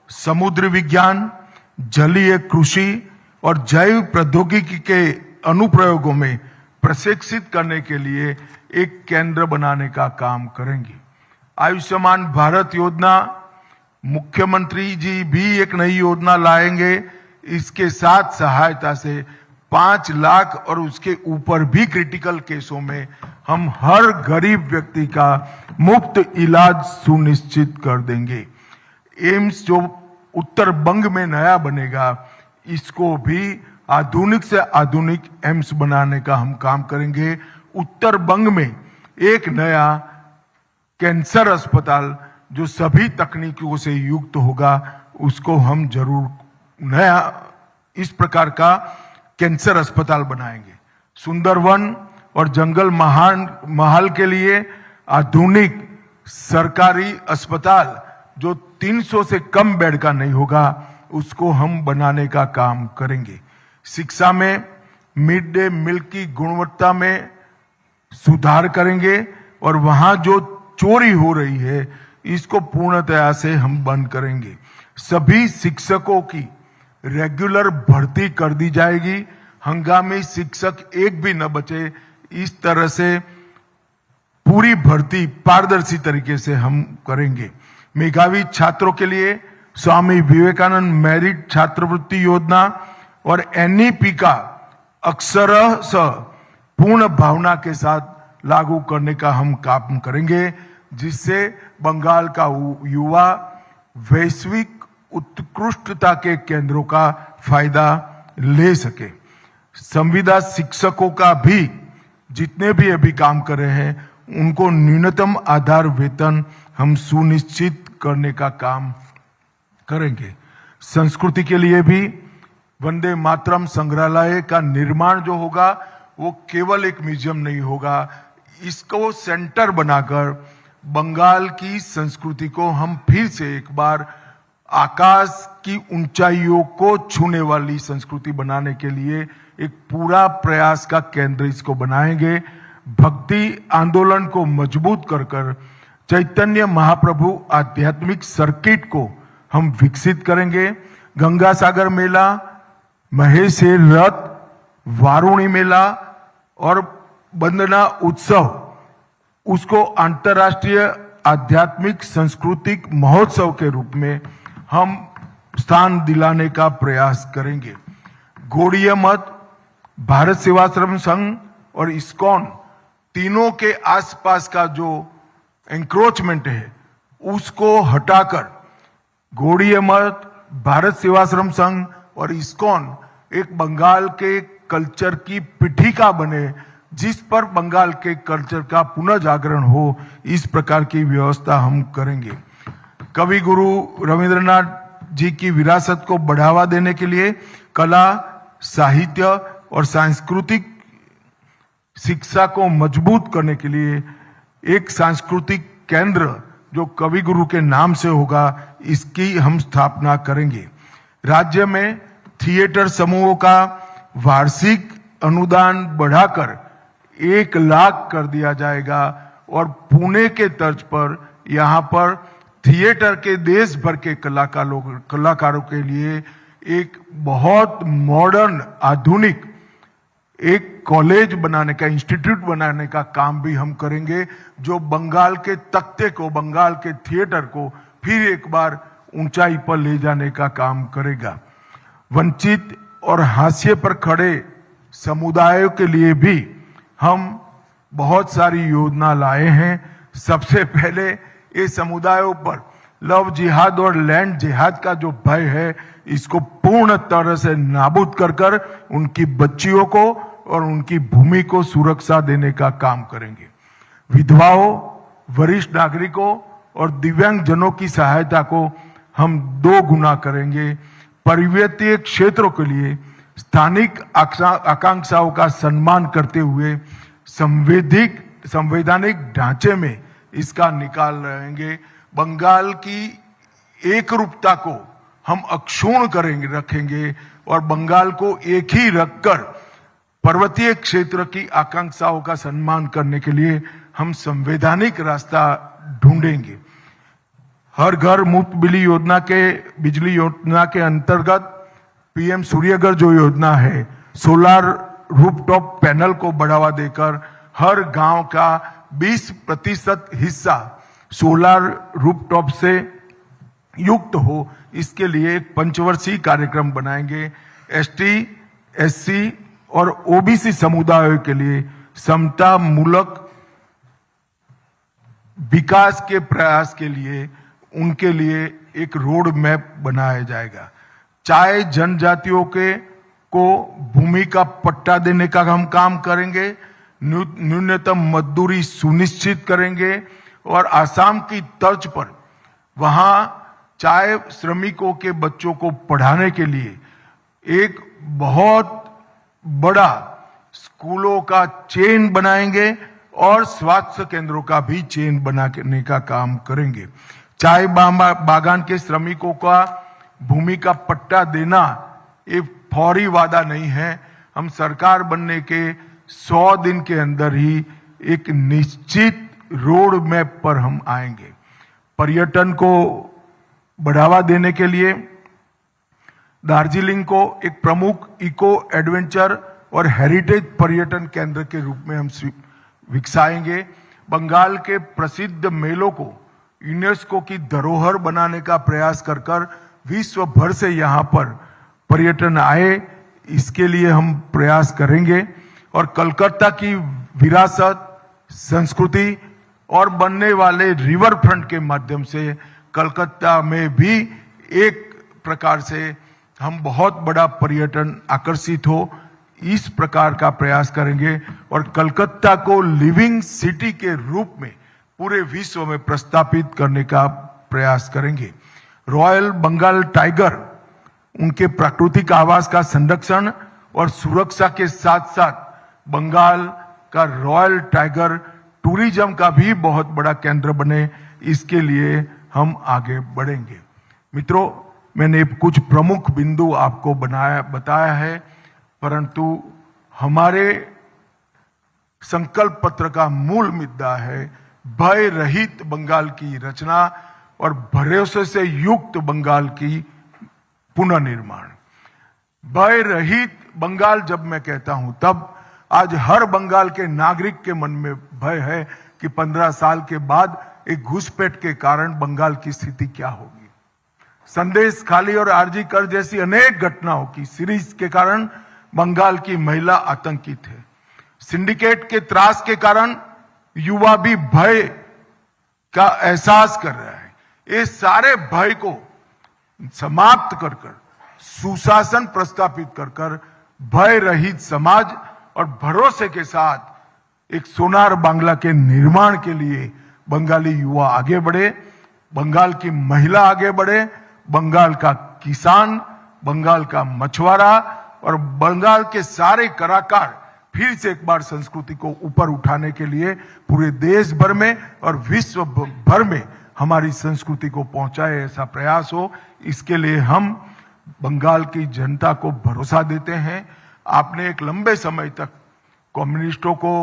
Speaker 1: समुद्र विज्ञान, जलीय कृषि और जैव प्रौद्योगिकी के अनुप्रयोगों में प्रशिक्षित करने के लिए एक केंद्र बनाने का काम करेंगे। आयुष्मान भारत योजना, मुख्यमंत्री जी भी एक नई योजना लाएंगे। इसके साथ सहायता से 5 लाख और उसके ऊपर भी क्रिटिकल केसों में हम हर गरीब व्यक्ति का मुफ्त इलाज सुनिश्चित कर देंगे। एम्स जो उत्तर बंग में नया बनेगा, इसको भी आधुनिक से आधुनिक एम्स बनाने का हम काम करेंगे। उत्तर बंग में एक नया कैंसर अस्पताल जो सभी तकनीकों से युक्त होगा, उसको हम जरूर नया इस प्रकार का कैंसर अस्पताल बनाएंगे। सुंदरवन और जंगल महल के लिए आधुनिक सरकारी अस्पताल जो 300 से कम बेड का नहीं होगा, उसको हम बनाने का काम करेंगे। शिक्षा में मिड डे मील की गुणवत्ता में सुधार करेंगे और वहां जो चोरी हो रही है, इसको पूर्णतया से हम बंद करेंगे। सभी शिक्षकों की रेगुलर भर्ती कर दी जाएगी। हंगामी शिक्षक एक भी न बचे, इस तरह से पूरी भर्ती पारदर्शी तरीके से हम करेंगे। मेधावी छात्रों के लिए स्वामी विवेकानंद मेरिट छात्रवृत्ति योजना और एनईपी का अक्षरशः पूर्ण भावना के साथ लागू करने का हम काम करेंगे, जिससे बंगाल का युवा वैश्विक उत्कृष्टता के केंद्रों का फायदा ले सके। संविदा शिक्षकों का भी जितने भी अभी काम कर रहे हैं, उनको न्यूनतम आधार वेतन हम सुनिश्चित करने का काम करेंगे। संस्कृति के लिए भी वंदे मातरम संग्रहालय का निर्माण जो होगा, वो केवल एक म्यूजियम नहीं होगा, इसको सेंटर बनाकर बंगाल की संस्कृति को हम फिर से एक बार आकाश की ऊंचाइयों को छूने वाली संस्कृति बनाने के लिए एक पूरा प्रयास का केंद्र इसको बनाएंगे। भक्ति आंदोलन को मजबूत कर चैतन्य महाप्रभु आध्यात्मिक सर्किट को हम विकसित करेंगे। गंगा सागर मेला, महेश रथ, वारुणी मेला और वंदना उत्सव, उसको अंतर्राष्ट्रीय आध्यात्मिक सांस्कृतिक महोत्सव के रूप में हम स्थान दिलाने का प्रयास करेंगे। गौड़ीय मठ, भारत सेवाश्रम संघ और इस्कॉन तीनों के आसपास का जो एंक्रोचमेंट है, उसको हटाकर गौड़ीय मठ, भारत सेवाश्रम संघ और इस्कॉन एक बंगाल के कल्चर की पीठिका बने, जिस पर बंगाल के कल्चर का पुनः जागरण हो, इस प्रकार की व्यवस्था हम करेंगे। कवि गुरु रविंद्रनाथ जी की विरासत को बढ़ावा देने के लिए कला, साहित्य और सांस्कृतिक शिक्षा को मजबूत करने के लिए एक सांस्कृतिक केंद्र जो कवि गुरु के नाम से होगा, इसकी हम स्थापना करेंगे। राज्य में थिएटर समूहों का वार्षिक अनुदान बढ़ाकर 1 लाख कर दिया जाएगा और पुणे के तर्ज पर यहाँ पर थिएटर के देश भर के कलाकारों के लिए एक बहुत मॉडर्न आधुनिक एक कॉलेज बनाने का, इंस्टीट्यूट बनाने का काम भी हम करेंगे, जो बंगाल के तख्ते को, बंगाल के थिएटर को फिर एक बार ऊंचाई पर ले जाने का काम करेगा। वंचित और हाशिए पर खड़े समुदायों के लिए भी हम बहुत सारी योजना लाए हैं। सबसे पहले ये समुदायों पर लव जिहाद और लैंड जिहाद का जो भय है, इसको पूर्ण तरह से नाबूद कर उनकी बच्चियों को और उनकी भूमि को सुरक्षा देने का काम करेंगे। विधवाओं, वरिष्ठ नागरिकों और दिव्यांग जनों की सहायता को हम 2 गुना करेंगे। पर्वतीय क्षेत्रों के लिए स्थानिक आकांक्षाओं का सम्मान करते हुए संवैधानिक ढांचे में इसका निकाल रहेंगे। बंगाल की एकरूपता को हम अक्षुण्ण रखेंगे और बंगाल को एक ही रखकर पर्वतीय क्षेत्र की आकांक्षाओं का सम्मान करने के लिए हम संवैधानिक रास्ता ढूंढेंगे। हर घर मुफ्त बिजली योजना के अंतर्गत पीएम सूर्यघर जो योजना है, सोलार रूफटॉप पैनल को बढ़ावा देकर हर गांव का 20% हिस्सा सोलार रूफटॉप से युक्त हो, इसके लिए एक पंचवर्षीय कार्यक्रम बनाएंगे। एसटी, एससी और ओबीसी समुदायों के लिए समता मूलक विकास के प्रयास के लिए उनके लिए एक रोड मैप बनाया जाएगा। चाहे जनजातियों को भूमि का पट्टा देने का हम काम करेंगे, न्यूनतम मजदूरी सुनिश्चित करेंगे और आसाम की तर्ज पर वहां चाहे श्रमिकों के बच्चों को पढ़ाने के लिए एक बहुत बड़ा स्कूलों का चेन बनाएंगे और स्वास्थ्य केंद्रों का भी चेन बनाने का काम करेंगे। चाय बागान के श्रमिकों का भूमि का पट्टा देना एक फौरी वादा नहीं है। हम सरकार बनने के 100 दिन के अंदर ही एक निश्चित रोड मैप पर हम आएंगे। पर्यटन को बढ़ावा देने के लिए दार्जिलिंग को एक प्रमुख इको एडवेंचर और हेरिटेज पर्यटन केंद्र के रूप में हम विकसाएंगे। बंगाल के प्रसिद्ध मेलों को यूनेस्को की धरोहर बनाने का प्रयास कर विश्व भर से यहाँ पर पर्यटन आए, इसके लिए हम प्रयास करेंगे। और कलकत्ता की विरासत, संस्कृति और बनने वाले रिवर फ्रंट के माध्यम से कलकत्ता में भी एक प्रकार से हम बहुत बड़ा पर्यटन आकर्षित हो, इस प्रकार का प्रयास करेंगे और कलकत्ता को लिविंग सिटी के रूप में पूरे विश्व में प्रस्थापित करने का प्रयास करेंगे। रॉयल बंगाल टाइगर, उनके प्राकृतिक आवास का संरक्षण और सुरक्षा के साथ साथ बंगाल का रॉयल टाइगर टूरिज्म का भी बहुत बड़ा केंद्र बने, इसके लिए हम आगे बढ़ेंगे। मित्रों, मैंने कुछ प्रमुख बिंदु आपको बताया है, परंतु हमारे संकल्प पत्र का मूल मुद्दा है भय रहित बंगाल की रचना और भरोसे से युक्त बंगाल की पुनर्निर्माण। भय रहित बंगाल जब मैं कहता हूं, तब आज हर बंगाल के नागरिक के मन में भय है कि 15 साल के बाद एक घुसपैठ के कारण बंगाल की स्थिति क्या होगी। संदेश खाली और आरजी कर जैसी अनेक घटनाओं की सीरीज के कारण बंगाल की महिला आतंकित है। सिंडिकेट के त्रास के कारण युवा भी भय का एहसास कर रहा है। ये सारे भय को समाप्त कर सुशासन प्रस्थापित कर भय रहित समाज और भरोसे के साथ एक सोनार बांग्ला के निर्माण के लिए बंगाली युवा आगे बढ़े, बंगाल की महिला आगे बढ़े, बंगाल का किसान, बंगाल का मछुआरा और बंगाल के सारे कलाकार फिर से एक बार संस्कृति को ऊपर उठाने के लिए पूरे देश भर में और विश्व भर में हमारी संस्कृति को पहुंचाए, ऐसा प्रयास हो। इसके लिए हम बंगाल की जनता को भरोसा देते हैं। आपने एक लंबे समय तक कम्युनिस्टों को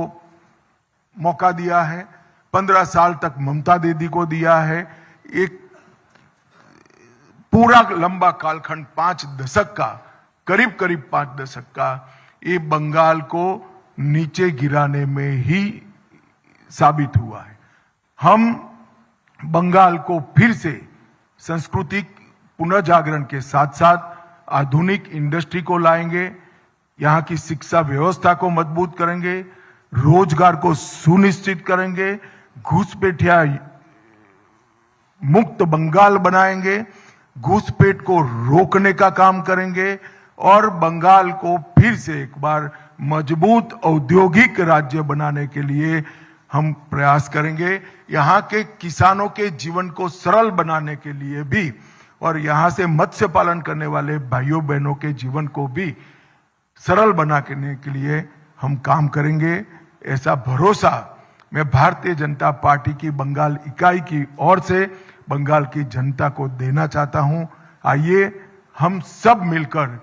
Speaker 1: मौका दिया है, 15 साल तक ममता दीदी को दिया है, एक पूरा लंबा कालखंड 5 दशक का, करीब 5 दशक का, ये बंगाल को नीचे गिराने में ही साबित हुआ है। हम बंगाल को फिर से सांस्कृतिक पुनर्जागरण के साथ साथ आधुनिक इंडस्ट्री को लाएंगे, यहाँ की शिक्षा व्यवस्था को मजबूत करेंगे, रोजगार को सुनिश्चित करेंगे, घुसपैठिया मुक्त बंगाल बनाएंगे, घुसपैठ को रोकने का काम करेंगे और बंगाल को फिर से एक बार मजबूत औद्योगिक राज्य बनाने के लिए हम प्रयास करेंगे। यहाँ के किसानों के जीवन को सरल बनाने के लिए भी और यहाँ से मत्स्य पालन करने वाले भाइयों बहनों के जीवन को भी सरल बनाने के लिए हम काम करेंगे। ऐसा भरोसा मैं भारतीय जनता पार्टी की बंगाल इकाई की ओर से बंगाल की जनता को देना चाहता हूं। आइए हम सब मिलकर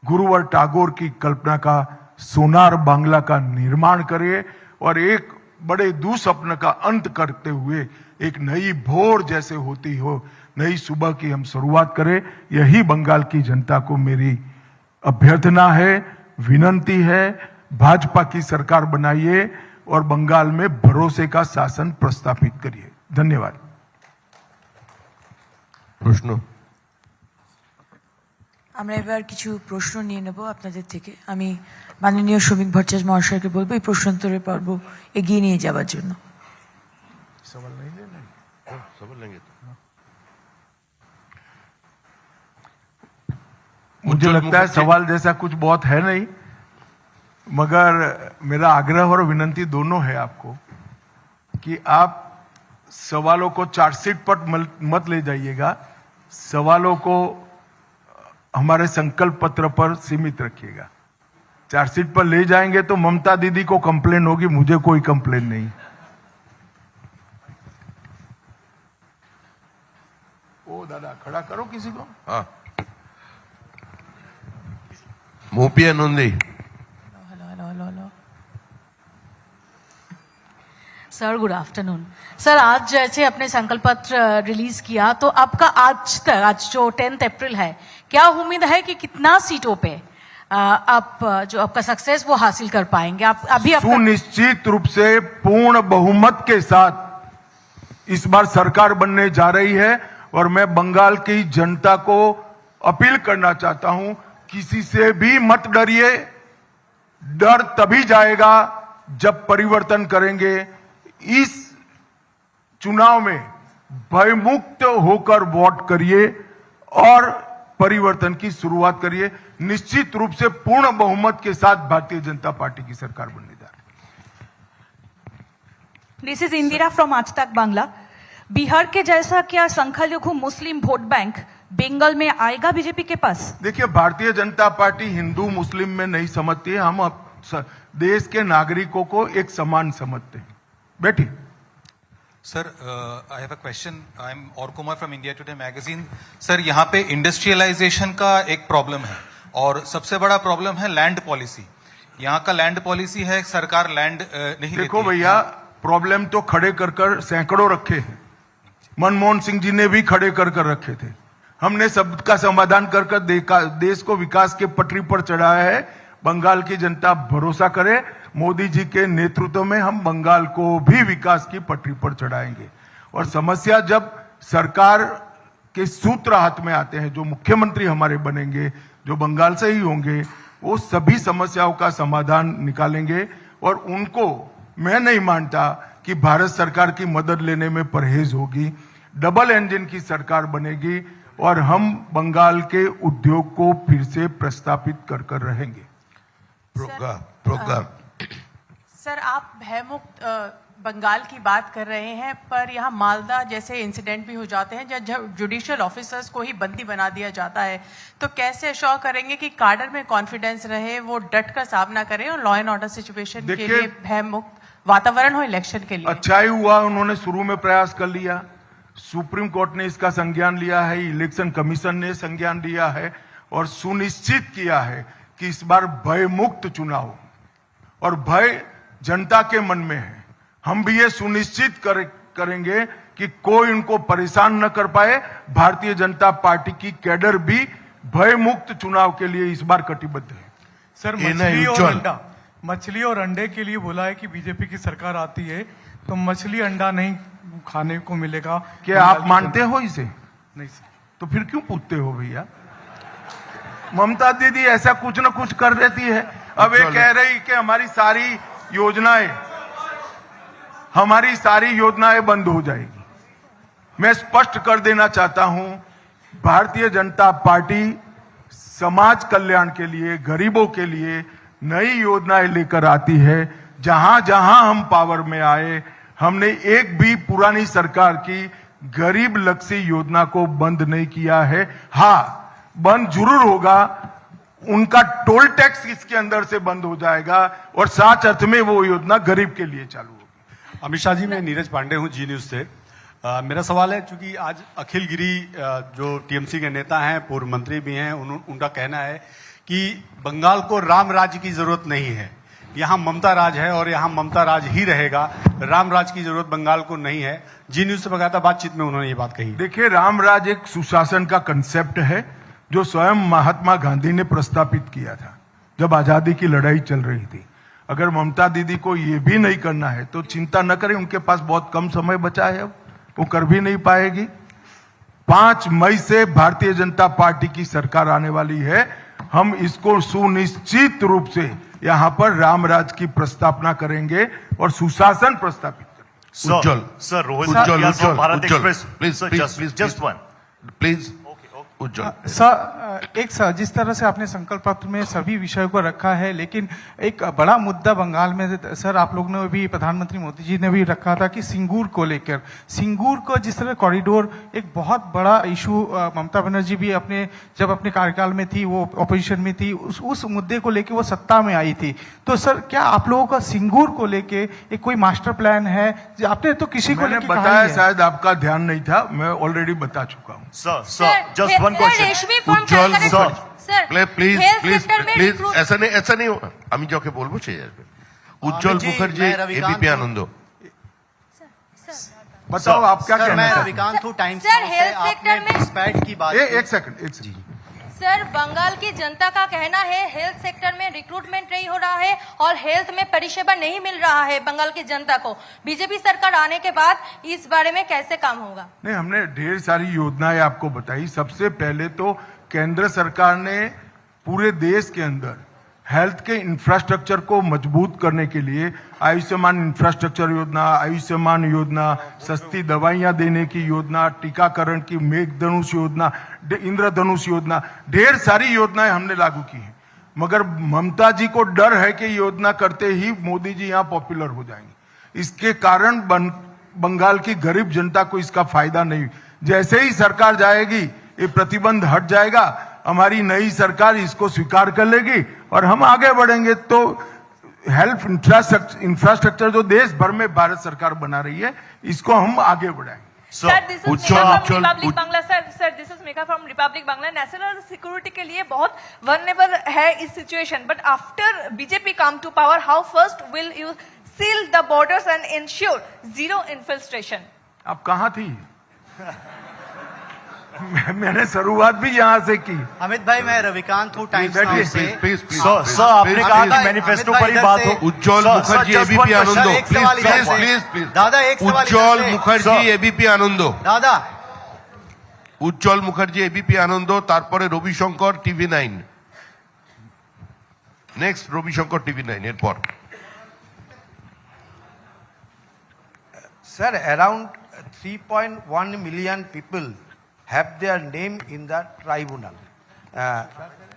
Speaker 1: गुरुवर टैगोर की कल्पना का सोनार बांग्ला का निर्माण करे और एक बड़े दुस्वप्न का अंत करते हुए एक नई भोर जैसे होती हो, नई सुबह की हम शुरुआत करें। यही बंगाल की जनता को मेरी अभ्यर्थना है, विनंती है। भाजपा की सरकार बनाइए और बंगाल में भरोसे का शासन प्रस्थापित करिए। धन्यवाद।
Speaker 2: प्रश्न
Speaker 3: আমরা এবার কিছু প্রশ্ন নিয়ে নেব আপনাদের থেকে। আমি মাননীয় শ্রমিক ভট্টাচার্য মহাশয়কে বলবো এই প্রশ্নোত্তরের পর্ব এগিয়ে নিয়ে যাওয়ার জন্য।
Speaker 1: मुझे लगता है सवाल जैसा कुछ बहुत है नहीं, मगर मेरा आग्रह और विनंती दोनों है आपको कि आप सवालों को चार्जशीट पर मत ले जाइएगा, सवालों को हमारे संकल्प पत्र पर सीमित रखिएगा। चार्जशीट पर ले जाएंगे तो ममता दीदी को कंप्लेन होगी, मुझे कोई कंप्लेन नहीं। ओ दादा खड़ा करो किसी को।
Speaker 2: हाँ, मोपिया नंदी।
Speaker 4: Hello sir, good afternoon sir. आज जैसे अपने संकल्प पत्र रिलीज किया तो आपका आज जो 10 अप्रैल है, क्या उम्मीद है कि कितना सीटों पे आप जो आपका सक्सेस वो हासिल कर पाएंगे? आप अभी
Speaker 1: सुनिश्चित रूप से पूर्ण बहुमत के साथ इस बार सरकार बनने जा रही है और मैं बंगाल की जनता को अपील करना चाहता हूं, किसी से भी मत डरिए। डर तभी जाएगा जब परिवर्तन करेंगे। इस चुनाव में भयमुक्त होकर वोट करिए और परिवर्तन की शुरुआत करिए। निश्चित रूप से पूर्ण बहुमत के साथ भारतीय जनता पार्टी की सरकार बनने जा रही है।
Speaker 5: दिस इज इंदिरा फ्रॉम आज तक बांग्ला। बिहार के जैसा क्या संख्यालघु मुस्लिम वोट बैंक बंगाल में आएगा बीजेपी के पास?
Speaker 1: देखिए, भारतीय जनता पार्टी हिंदू मुस्लिम में नहीं समझती है, हम देश के नागरिकों को एक समान समझते हैं। बैठी।
Speaker 6: Sir, I have a question. I'm Aur Kumar from India Today magazine. Sir, यहाँ पे इंडस्ट्रियलाइजेशन का एक प्रॉब्लम है और सबसे बड़ा प्रॉब्लम है लैंड पॉलिसी। यहाँ का लैंड पॉलिसी है, सरकार लैंड नहीं
Speaker 1: देखो
Speaker 6: देती
Speaker 1: भैया, प्रॉब्लम तो खड़े कर कर सैकड़ों रखे हैं। मनमोहन सिंह जी ने भी खड़े कर कर रखे थे। हमने सबका समाधान कर कर देश को विकास के पटरी पर चढ़ाया है। बंगाल की जनता भरोसा करे, मोदी जी के नेतृत्व में हम बंगाल को भी विकास की पटरी पर चढ़ाएंगे। और समस्या जब सरकार के सूत्र हाथ में आते हैं, जो मुख्यमंत्री हमारे बनेंगे, जो बंगाल से ही होंगे, वो सभी समस्याओं का समाधान निकालेंगे। और उनको मैं नहीं मानता कि भारत सरकार की मदद लेने में परहेज होगी। डबल इंजन की सरकार बनेगी और हम बंगाल के उद्योग को फिर से प्रस्तापित कर कर रहेंगे।
Speaker 2: प्रोग्राम
Speaker 3: सर, आप भयमुक्त बंगाल की बात कर रहे हैं, पर यहाँ मालदा जैसे इंसिडेंट भी हो जाते हैं जब जुडिशियल ऑफिसर्स को ही बंदी बना दिया जाता है, तो कैसे अश्योर करेंगे कि काडर में कॉन्फिडेंस रहे, वो डट कर सामना करें और लॉ एंड ऑर्डर सिचुएशन के लिए भयमुक्त वातावरण हो इलेक्शन के लिए?
Speaker 1: अच्छा ही हुआ उन्होंने शुरू में प्रयास कर लिया। सुप्रीम कोर्ट ने इसका संज्ञान लिया है, इलेक्शन कमीशन ने संज्ञान लिया है और सुनिश्चित किया है कि इस बार भय मुक्त चुनाव हो। और भय जनता के मन में है। हम भी ये सुनिश्चित करेंगे कि कोई उनको परेशान न कर पाए। भारतीय जनता पार्टी की कैडर भी भय मुक्त चुनाव के लिए इस बार कटिबद्ध है।
Speaker 7: सर, मछली और अंडे के लिए बोला है कि बीजेपी की सरकार आती है तो मछली अंडा नहीं खाने को मिलेगा।
Speaker 1: क्या आप मानते हो इसे?
Speaker 7: नहीं सर।
Speaker 1: तो फिर क्यों पूछते हो भैया? ममता दीदी ऐसा कुछ न कुछ कर देती है। अब ये कह रही कि हमारी सारी योजनाएं बंद हो जाएगी। मैं स्पष्ट कर देना चाहता हूं, भारतीय जनता पार्टी समाज कल्याण के लिए, गरीबों के लिए नई योजनाएं लेकर आती है। जहां जहां हम पावर में आए, हमने एक भी पुरानी सरकार की गरीब लक्षी योजना को बंद नहीं किया है। हाँ, बंद जरूर होगा, उनका टोल टैक्स इसके अंदर से बंद हो जाएगा और साथ अर्थ में वो योजना गरीब के लिए चालू होगी।
Speaker 8: अमित शाह जी, मैं नीरज पांडे हूं, जी न्यूज से। मेरा सवाल है, चूंकि आज अखिल गिरी जो टीएमसी के नेता हैं, पूर्व मंत्री भी हैं, उनका कहना है कि बंगाल को राम राज्य की जरूरत नहीं है, यहाँ ममता राज है और यहाँ ममता राज ही रहेगा, राम राज की जरूरत बंगाल को नहीं है। जी न्यूज से बकायदा बातचीत में उन्होंने ये बात कही।
Speaker 1: देखिए, रामराज एक सुशासन का कंसेप्ट है जो स्वयं महात्मा गांधी ने प्रस्तापित किया था जब आजादी की लड़ाई चल रही थी। अगर ममता दीदी को ये भी नहीं करना है तो चिंता न करें, उनके पास बहुत कम समय बचा है, वो कर भी नहीं पाएगी। 5 मई से भारतीय जनता पार्टी की सरकार आने वाली है। हम इसको सुनिश्चित रूप से यहाँ पर रामराज की प्रस्तावना करेंगे और सुशासन प्रस्तापित करेंगे।
Speaker 2: Ujjwal
Speaker 9: sir Rohit
Speaker 2: Ujjwal
Speaker 9: Yadav, Bharat
Speaker 2: Ujjwal
Speaker 9: Express,
Speaker 2: please
Speaker 9: sir,
Speaker 2: please
Speaker 9: just one.
Speaker 2: Please Ujjwal.
Speaker 7: Sir जिस तरह से आपने संकल्प पत्र में सभी विषयों को रखा है, लेकिन एक बड़ा मुद्दा बंगाल में सर आप लोग ने भी, प्रधानमंत्री मोदी जी ने भी रखा था कि सिंगूर को लेकर, सिंगूर को जिस तरह कॉरिडोर एक बहुत बड़ा इशू, ममता बनर्जी भी जब अपने कार्यकाल में थी, वो ऑपोजिशन में थी, उस मुद्दे को लेकर वो सत्ता में आई थी। तो सर क्या आप लोगों का सिंगूर को लेके एक कोई मास्टर प्लान है? आपने तो किसी को
Speaker 1: मैंने
Speaker 7: लेके
Speaker 1: बताया, शायद आपका ध्यान नहीं था, मैं ऑलरेडी बता चुका हूँ।
Speaker 9: Sir just one question.
Speaker 2: Ujjwal
Speaker 9: sir
Speaker 2: please ऐसा नहीं होगा। আমি যাকে বলবো সেই আসবে। উজ্জ্বল মুখার্জি, एबीपी आनंद।
Speaker 1: बताओ आप क्या कहना
Speaker 10: मैं
Speaker 1: चाहते हैं?
Speaker 10: रविकांत हूँ टाइम्स
Speaker 11: सर,
Speaker 10: नाउ से।
Speaker 11: हेल्थ
Speaker 10: आपने
Speaker 11: सेक्टर में-
Speaker 10: घुसपैठ की बात
Speaker 1: एक सेकंड।
Speaker 11: सर बंगाल की जनता का कहना है हेल्थ सेक्टर में रिक्रूटमेंट नहीं हो रहा है और हेल्थ में परिषेवा नहीं मिल रहा है बंगाल की जनता को। बीजेपी सरकार आने के बाद इस बारे में कैसे काम होगा?
Speaker 1: नहीं, हमने ढेर सारी योजनाएं आपको बताई। सबसे पहले तो केंद्र सरकार ने पूरे देश के अंदर हेल्थ के इंफ्रास्ट्रक्चर को मजबूत करने के लिए आयुष्मान इंफ्रास्ट्रक्चर योजना, आयुष्मान योजना, सस्ती दवाइयां देने की योजना, टीकाकरण की मेघधनुष योजना, इंद्रधनुष योजना, ढेर सारी योजनाएं हमने लागू की हैं। मगर ममता जी को डर है कि योजना करते ही मोदी जी यहाँ पॉपुलर हो जाएंगे। इसके कारण बंगाल की गरीब जनता को इसका फायदा नहीं। जैसे ही सरकार जाएगी ये प्रतिबंध हट जाएगा, हमारी नई सरकार इसको स्वीकार कर लेगी और हम आगे बढ़ेंगे। तो हेल्थ इंफ्रास्ट्रक्चर जो देश भर में भारत सरकार बना रही है, इसको हम आगे बढ़ाएंगे।
Speaker 5: Sir this is Republic Bangla. Sir this is Megha from Republic Bangla. National security के लिए बहुत वल्नरेबल है इस situation, but after BJP come to power, how first will you seal the borders and ensure zero infiltration?
Speaker 1: आप कहाँ थी? मैंने शुरुआत भी यहाँ से की।
Speaker 10: अमित भाई, मैं रविकांत हूँ टाइम्स नाउ से।
Speaker 9: सर आपने कहा कि मैनिफेस्टो पर ही बात हो।
Speaker 2: उज्ज्वल मुखर्जी, एबीपी आनंद।
Speaker 10: प्लीज दादा, एक सवाल
Speaker 2: उज्ज्वल मुखर्जी, एबीपी आनंद।
Speaker 10: दादा,
Speaker 2: উজ্জ্বল মুখার্জি, এবিপি আনন্দ, তারপরে রবিশঙ্কর, টিভি9। নেক্সট রবিশঙ্কর, টিভি9 এরপর।
Speaker 12: Sir, around 3.1 million people have their name in the tribunal.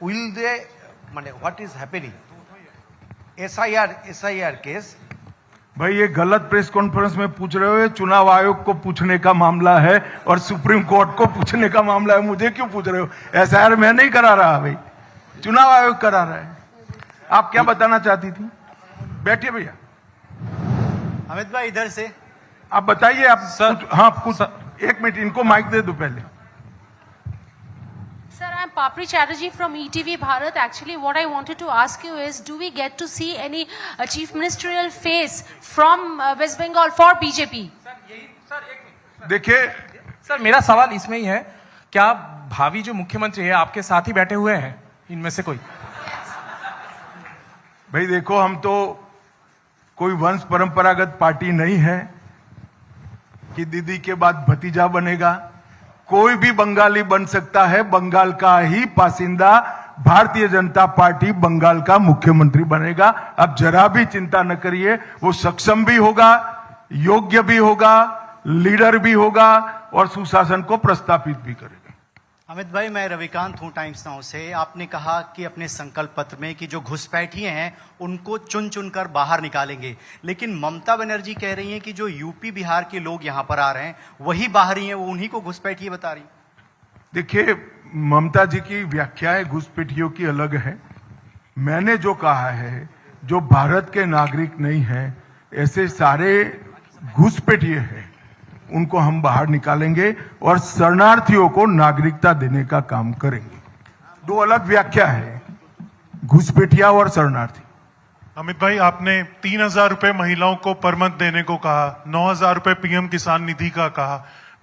Speaker 12: Will they, what is happening? SIR case.
Speaker 1: भाई ये गलत प्रेस कॉन्फ्रेंस में पूछ रहे हो, ये चुनाव आयोग को पूछने का मामला है और सुप्रीम कोर्ट को पूछने का मामला है। मुझे क्यों पूछ रहे हो? SIR मैं नहीं करा रहा भाई, चुनाव आयोग करा रहा है। आप क्या बताना चाहती थी? बैठिए भैया।
Speaker 10: अमित भाई इधर से
Speaker 1: आप बताइए। आप हाँ कुछ, एक मिनट इनको माइक दे दो पहले।
Speaker 13: Sir, I'm Papri Chatterjee from ETV Bharat. Actually, what I wanted to ask you is, do we get to see any chief ministerial face from West Bengal for BJP?
Speaker 1: देखिए
Speaker 14: sir, मेरा सवाल इसमें ही है, क्या भावी जो मुख्यमंत्री है आपके साथ ही बैठे हुए हैं इनमें से कोई?
Speaker 1: भाई देखो, हम तो कोई वंश परंपरागत पार्टी नहीं है कि दीदी के बाद भतीजा बनेगा। कोई भी बंगाली बन सकता है, बंगाल का ही बासिंदा भारतीय जनता पार्टी बंगाल का मुख्यमंत्री बनेगा। अब जरा भी चिंता न करिए, वो सक्षम भी होगा, योग्य भी होगा, लीडर भी होगा और सुशासन को प्रस्तापित भी करेगा।
Speaker 10: अमित भाई, मैं रविकांत हूँ टाइम्स नाउ से। आपने कहा कि अपने संकल्प पत्र में कि जो घुसपैठिए हैं उनको चुन चुन कर बाहर निकालेंगे, लेकिन ममता बनर्जी कह रही हैं कि जो यूपी बिहार के लोग यहाँ पर आ रहे हैं वही बाहरी हैं, वो उन्हीं को घुसपैठिए बता रही।
Speaker 1: देखिए, ममता जी की व्याख्याएं घुसपैठियों की अलग है। मैंने जो कहा है, जो भारत के नागरिक नहीं है, ऐसे सारे घुसपैठिए हैं, उनको हम बाहर निकालेंगे और शरणार्थियों को नागरिकता देने का काम करेंगे। दो अलग व्याख्या है। घुसपैठिया और शरणार्थी।
Speaker 15: अमित भाई, आपने 3,000 रुपए महिलाओं को पर मंथ देने को कहा, 9,000 रुपए पीएम किसान निधि का कहा,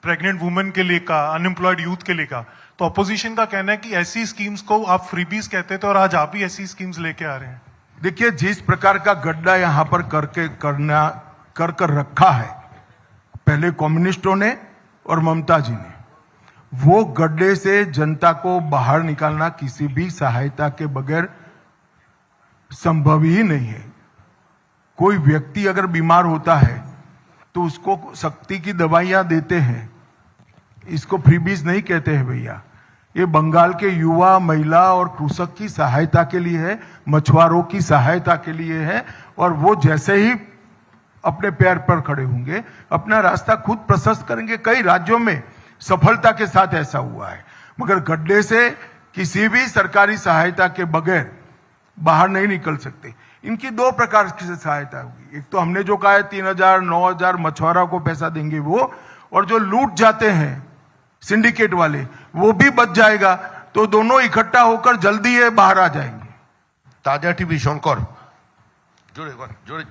Speaker 15: प्रेग्नेंट वुमेन के लिए कहा, अनएम्प्लॉयड यूथ के लिए कहा। तो अपोजिशन का कहना है कि ऐसी स्कीम्स को आप फ्रीबीज कहते थे और आज आप ही ऐसी स्कीम्स लेके आ रहे हैं।
Speaker 1: देखिए, जिस प्रकार का गड्ढा यहां पर कर रखा है पहले कम्युनिस्टों ने और ममता जी ने, वो गड्ढे से जनता को बाहर निकालना किसी भी सहायता के बगैर संभव ही नहीं है। कोई व्यक्ति अगर बीमार होता है तो उसको शक्ति की दवाइयां देते हैं, इसको फ्रीबीज नहीं कहते हैं भैया। ये बंगाल के युवा, महिला और कृषक की सहायता के लिए है, मछुआरों की सहायता के लिए है, और वो जैसे ही अपने पैर पर खड़े होंगे अपना रास्ता खुद प्रशस्त करेंगे। कई राज्यों में सफलता के साथ ऐसा हुआ है, मगर गड्ढे से किसी भी सरकारी सहायता के बगैर बाहर नहीं निकल सकते। इनकी दो प्रकार की सहायता होगी, एक तो हमने जो कहा है 3,000, 9,000 मछुआरा को पैसा देंगे वो, और जो लूट जाते हैं सिंडिकेट वाले वो भी बच जाएगा। तो दोनों इकट्ठा होकर जल्दी ये बाहर आ जाएंगे।
Speaker 2: ताजा टीवी शंकर जोड़े जोड़े,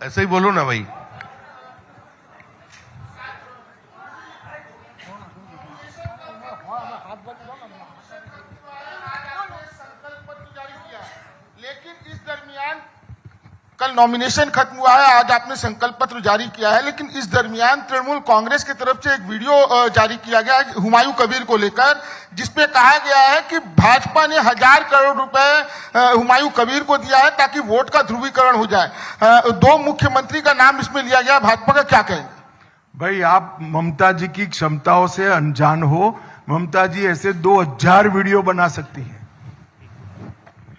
Speaker 2: ऐसे ही बोलो ना भाई।
Speaker 16: लेकिन इस दरमियान कल नॉमिनेशन खत्म हुआ है, आज आपने संकल्प पत्र जारी किया है, लेकिन इस दरमियान तृणमूल कांग्रेस की तरफ से एक वीडियो जारी किया गया है हुमायूं कबीर को लेकर, जिसपे कहा गया है कि भाजपा ने 1,000 करोड़ रुपए हुमायूं कबीर को दिया है ताकि वोट का ध्रुवीकरण हो जाए। 2 मुख्यमंत्री का नाम इसमें लिया गया, भाजपा का क्या कहेंगे?
Speaker 1: भाई, आप ममता जी की क्षमताओं से अनजान हो। ममता जी ऐसे 2,000 वीडियो बना सकती हैं।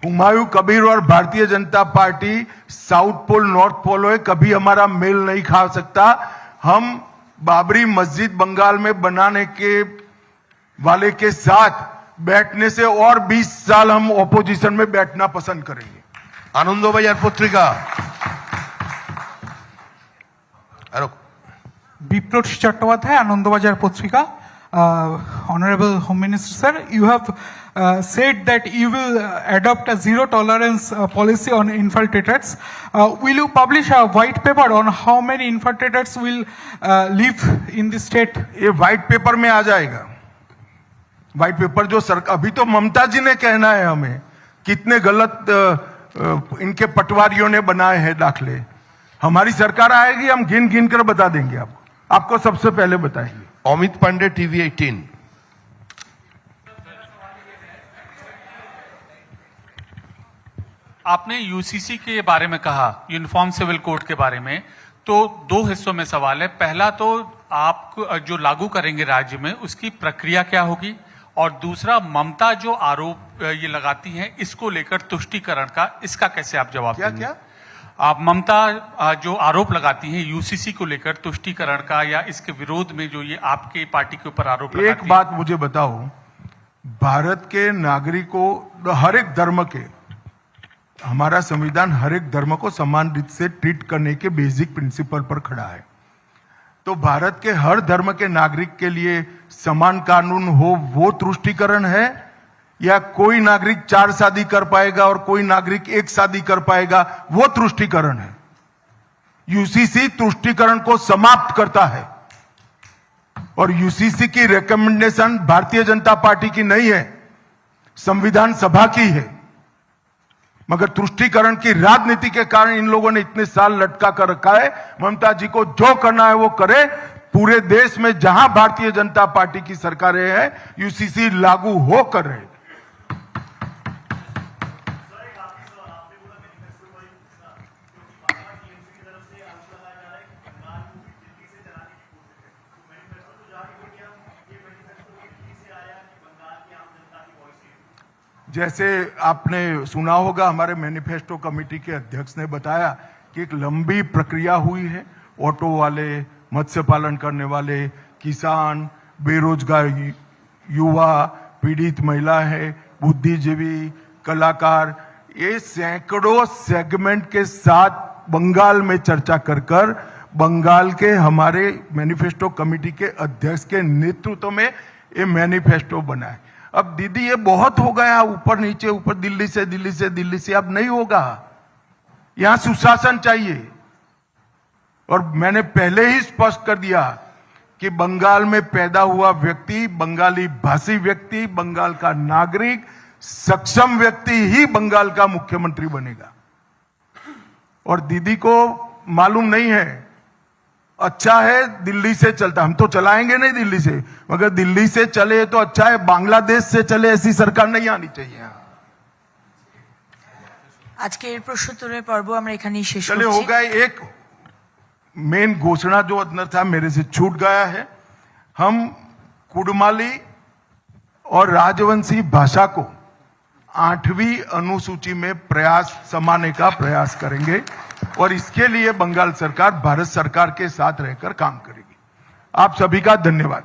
Speaker 1: हुमायूं कबीर और Bharatiya Janata Party south pole north pole है, कभी हमारा मेल नहीं खा सकता। हम बाबरी मस्जिद बंगाल में बनाने के वाले के साथ बैठने से और 20 साल हम ऑपोजिशन में बैठना पसंद करेंगे।
Speaker 2: आनंदबाजार पत्रिका
Speaker 7: বিপ্লব চট্টোপাধ্যায়, আনন্দবাজার পত্রিকা। Honorable Home Minister sir, you have said that you will adopt a zero tolerance policy on infiltrators. Will you publish a white paper on how many infiltrators will live in the state?
Speaker 1: ये white paper में आ जाएगा। White paper जो सरकार, अभी तो ममता जी ने कहना है हमें कितने गलत इनके पटवारियों ने बनाए हैं दाखले। हमारी सरकार आएगी, हम गिन गिन कर बता देंगे आपको सबसे पहले बताएंगे।
Speaker 2: अमित पांडे, टीवी 18।
Speaker 17: आपने यूसीसी के बारे में कहा, यूनिफॉर्म सिविल कोड के बारे में, तो 2 हिस्सों में सवाल है। पहला तो आप जो लागू करेंगे राज्य में उसकी प्रक्रिया क्या होगी, और दूसरा ममता जो आरोप ये लगाती हैं इसको लेकर तुष्टीकरण का, इसका कैसे आप जवाब देंगे?
Speaker 1: क्या
Speaker 17: आप ममता जो आरोप लगाती हैं यूसीसी को लेकर तुष्टीकरण का, या इसके विरोध में जो ये आपके पार्टी के ऊपर आरोप लगाती है?
Speaker 1: एक बात मुझे बताओ, भारत के नागरिकों, हर एक धर्म के, हमारा संविधान हर एक धर्म को समान रीत से ट्रीट करने के बेसिक प्रिंसिपल पर खड़ा है। तो भारत के हर धर्म के नागरिक के लिए समान कानून हो, वो तुष्टीकरण है, या कोई नागरिक 4 शादी कर पाएगा और कोई नागरिक 1 शादी कर पाएगा, वो तुष्टीकरण है? यूसीसी तुष्टीकरण को समाप्त करता है, और यूसीसी की रिकमेंडेशन भारतीय जनता पार्टी की नहीं है, संविधान सभा की है। मगर तुष्टीकरण की राजनीति के कारण इन लोगों ने इतने साल लटका कर रखा है। ममता जी को जो करना है वो करे। पूरे देश में जहां भारतीय जनता पार्टी की सरकारें हैं, यूसीसी लागू हो कर रहे। जैसे आपने सुना होगा, हमारे मैनिफेस्टो कमेटी के अध्यक्ष ने बताया कि एक लंबी प्रक्रिया हुई है। ऑटो वाले, मत्स्य पालन करने वाले, किसान, बेरोजगार युवा, पीड़ित महिला है, बुद्धिजीवी, कलाकार, ये सैकड़ों सेगमेंट के साथ बंगाल में चर्चा कर बंगाल के हमारे मैनिफेस्टो कमेटी के अध्यक्ष के नेतृत्व में ये मैनिफेस्टो बना है। अब दीदी ये बहुत हो गया, ऊपर नीचे, ऊपर दिल्ली से दिल्ली से दिल्ली से, अब नहीं होगा। यहां सुशासन चाहिए। और मैंने पहले ही स्पष्ट कर दिया कि बंगाल में पैदा हुआ व्यक्ति, बंगाली भाषी व्यक्ति, बंगाल का नागरिक, सक्षम व्यक्ति ही बंगाल का मुख्यमंत्री बनेगा। और दीदी को मालूम नहीं है, अच्छा है दिल्ली से चलता, हम तो चलाएंगे नहीं दिल्ली से, मगर दिल्ली से चले तो अच्छा है, बांग्लादेश से चले ऐसी सरकार नहीं आनी चाहिए।
Speaker 3: আজকের প্রশ্নোত্তরের পর্ব আমরা এখানেই শেষ
Speaker 1: चले हो
Speaker 3: করছি।
Speaker 1: गए। एक मेन घोषणा जो अंदर था मेरे से छूट गया है। हम कुडमाली और राजवंशी भाषा को 8वीं अनुसूची में प्रयास समाने का प्रयास करेंगे और इसके लिए बंगाल सरकार भारत सरकार के साथ रहकर काम करेगी। आप सभी का धन्यवाद।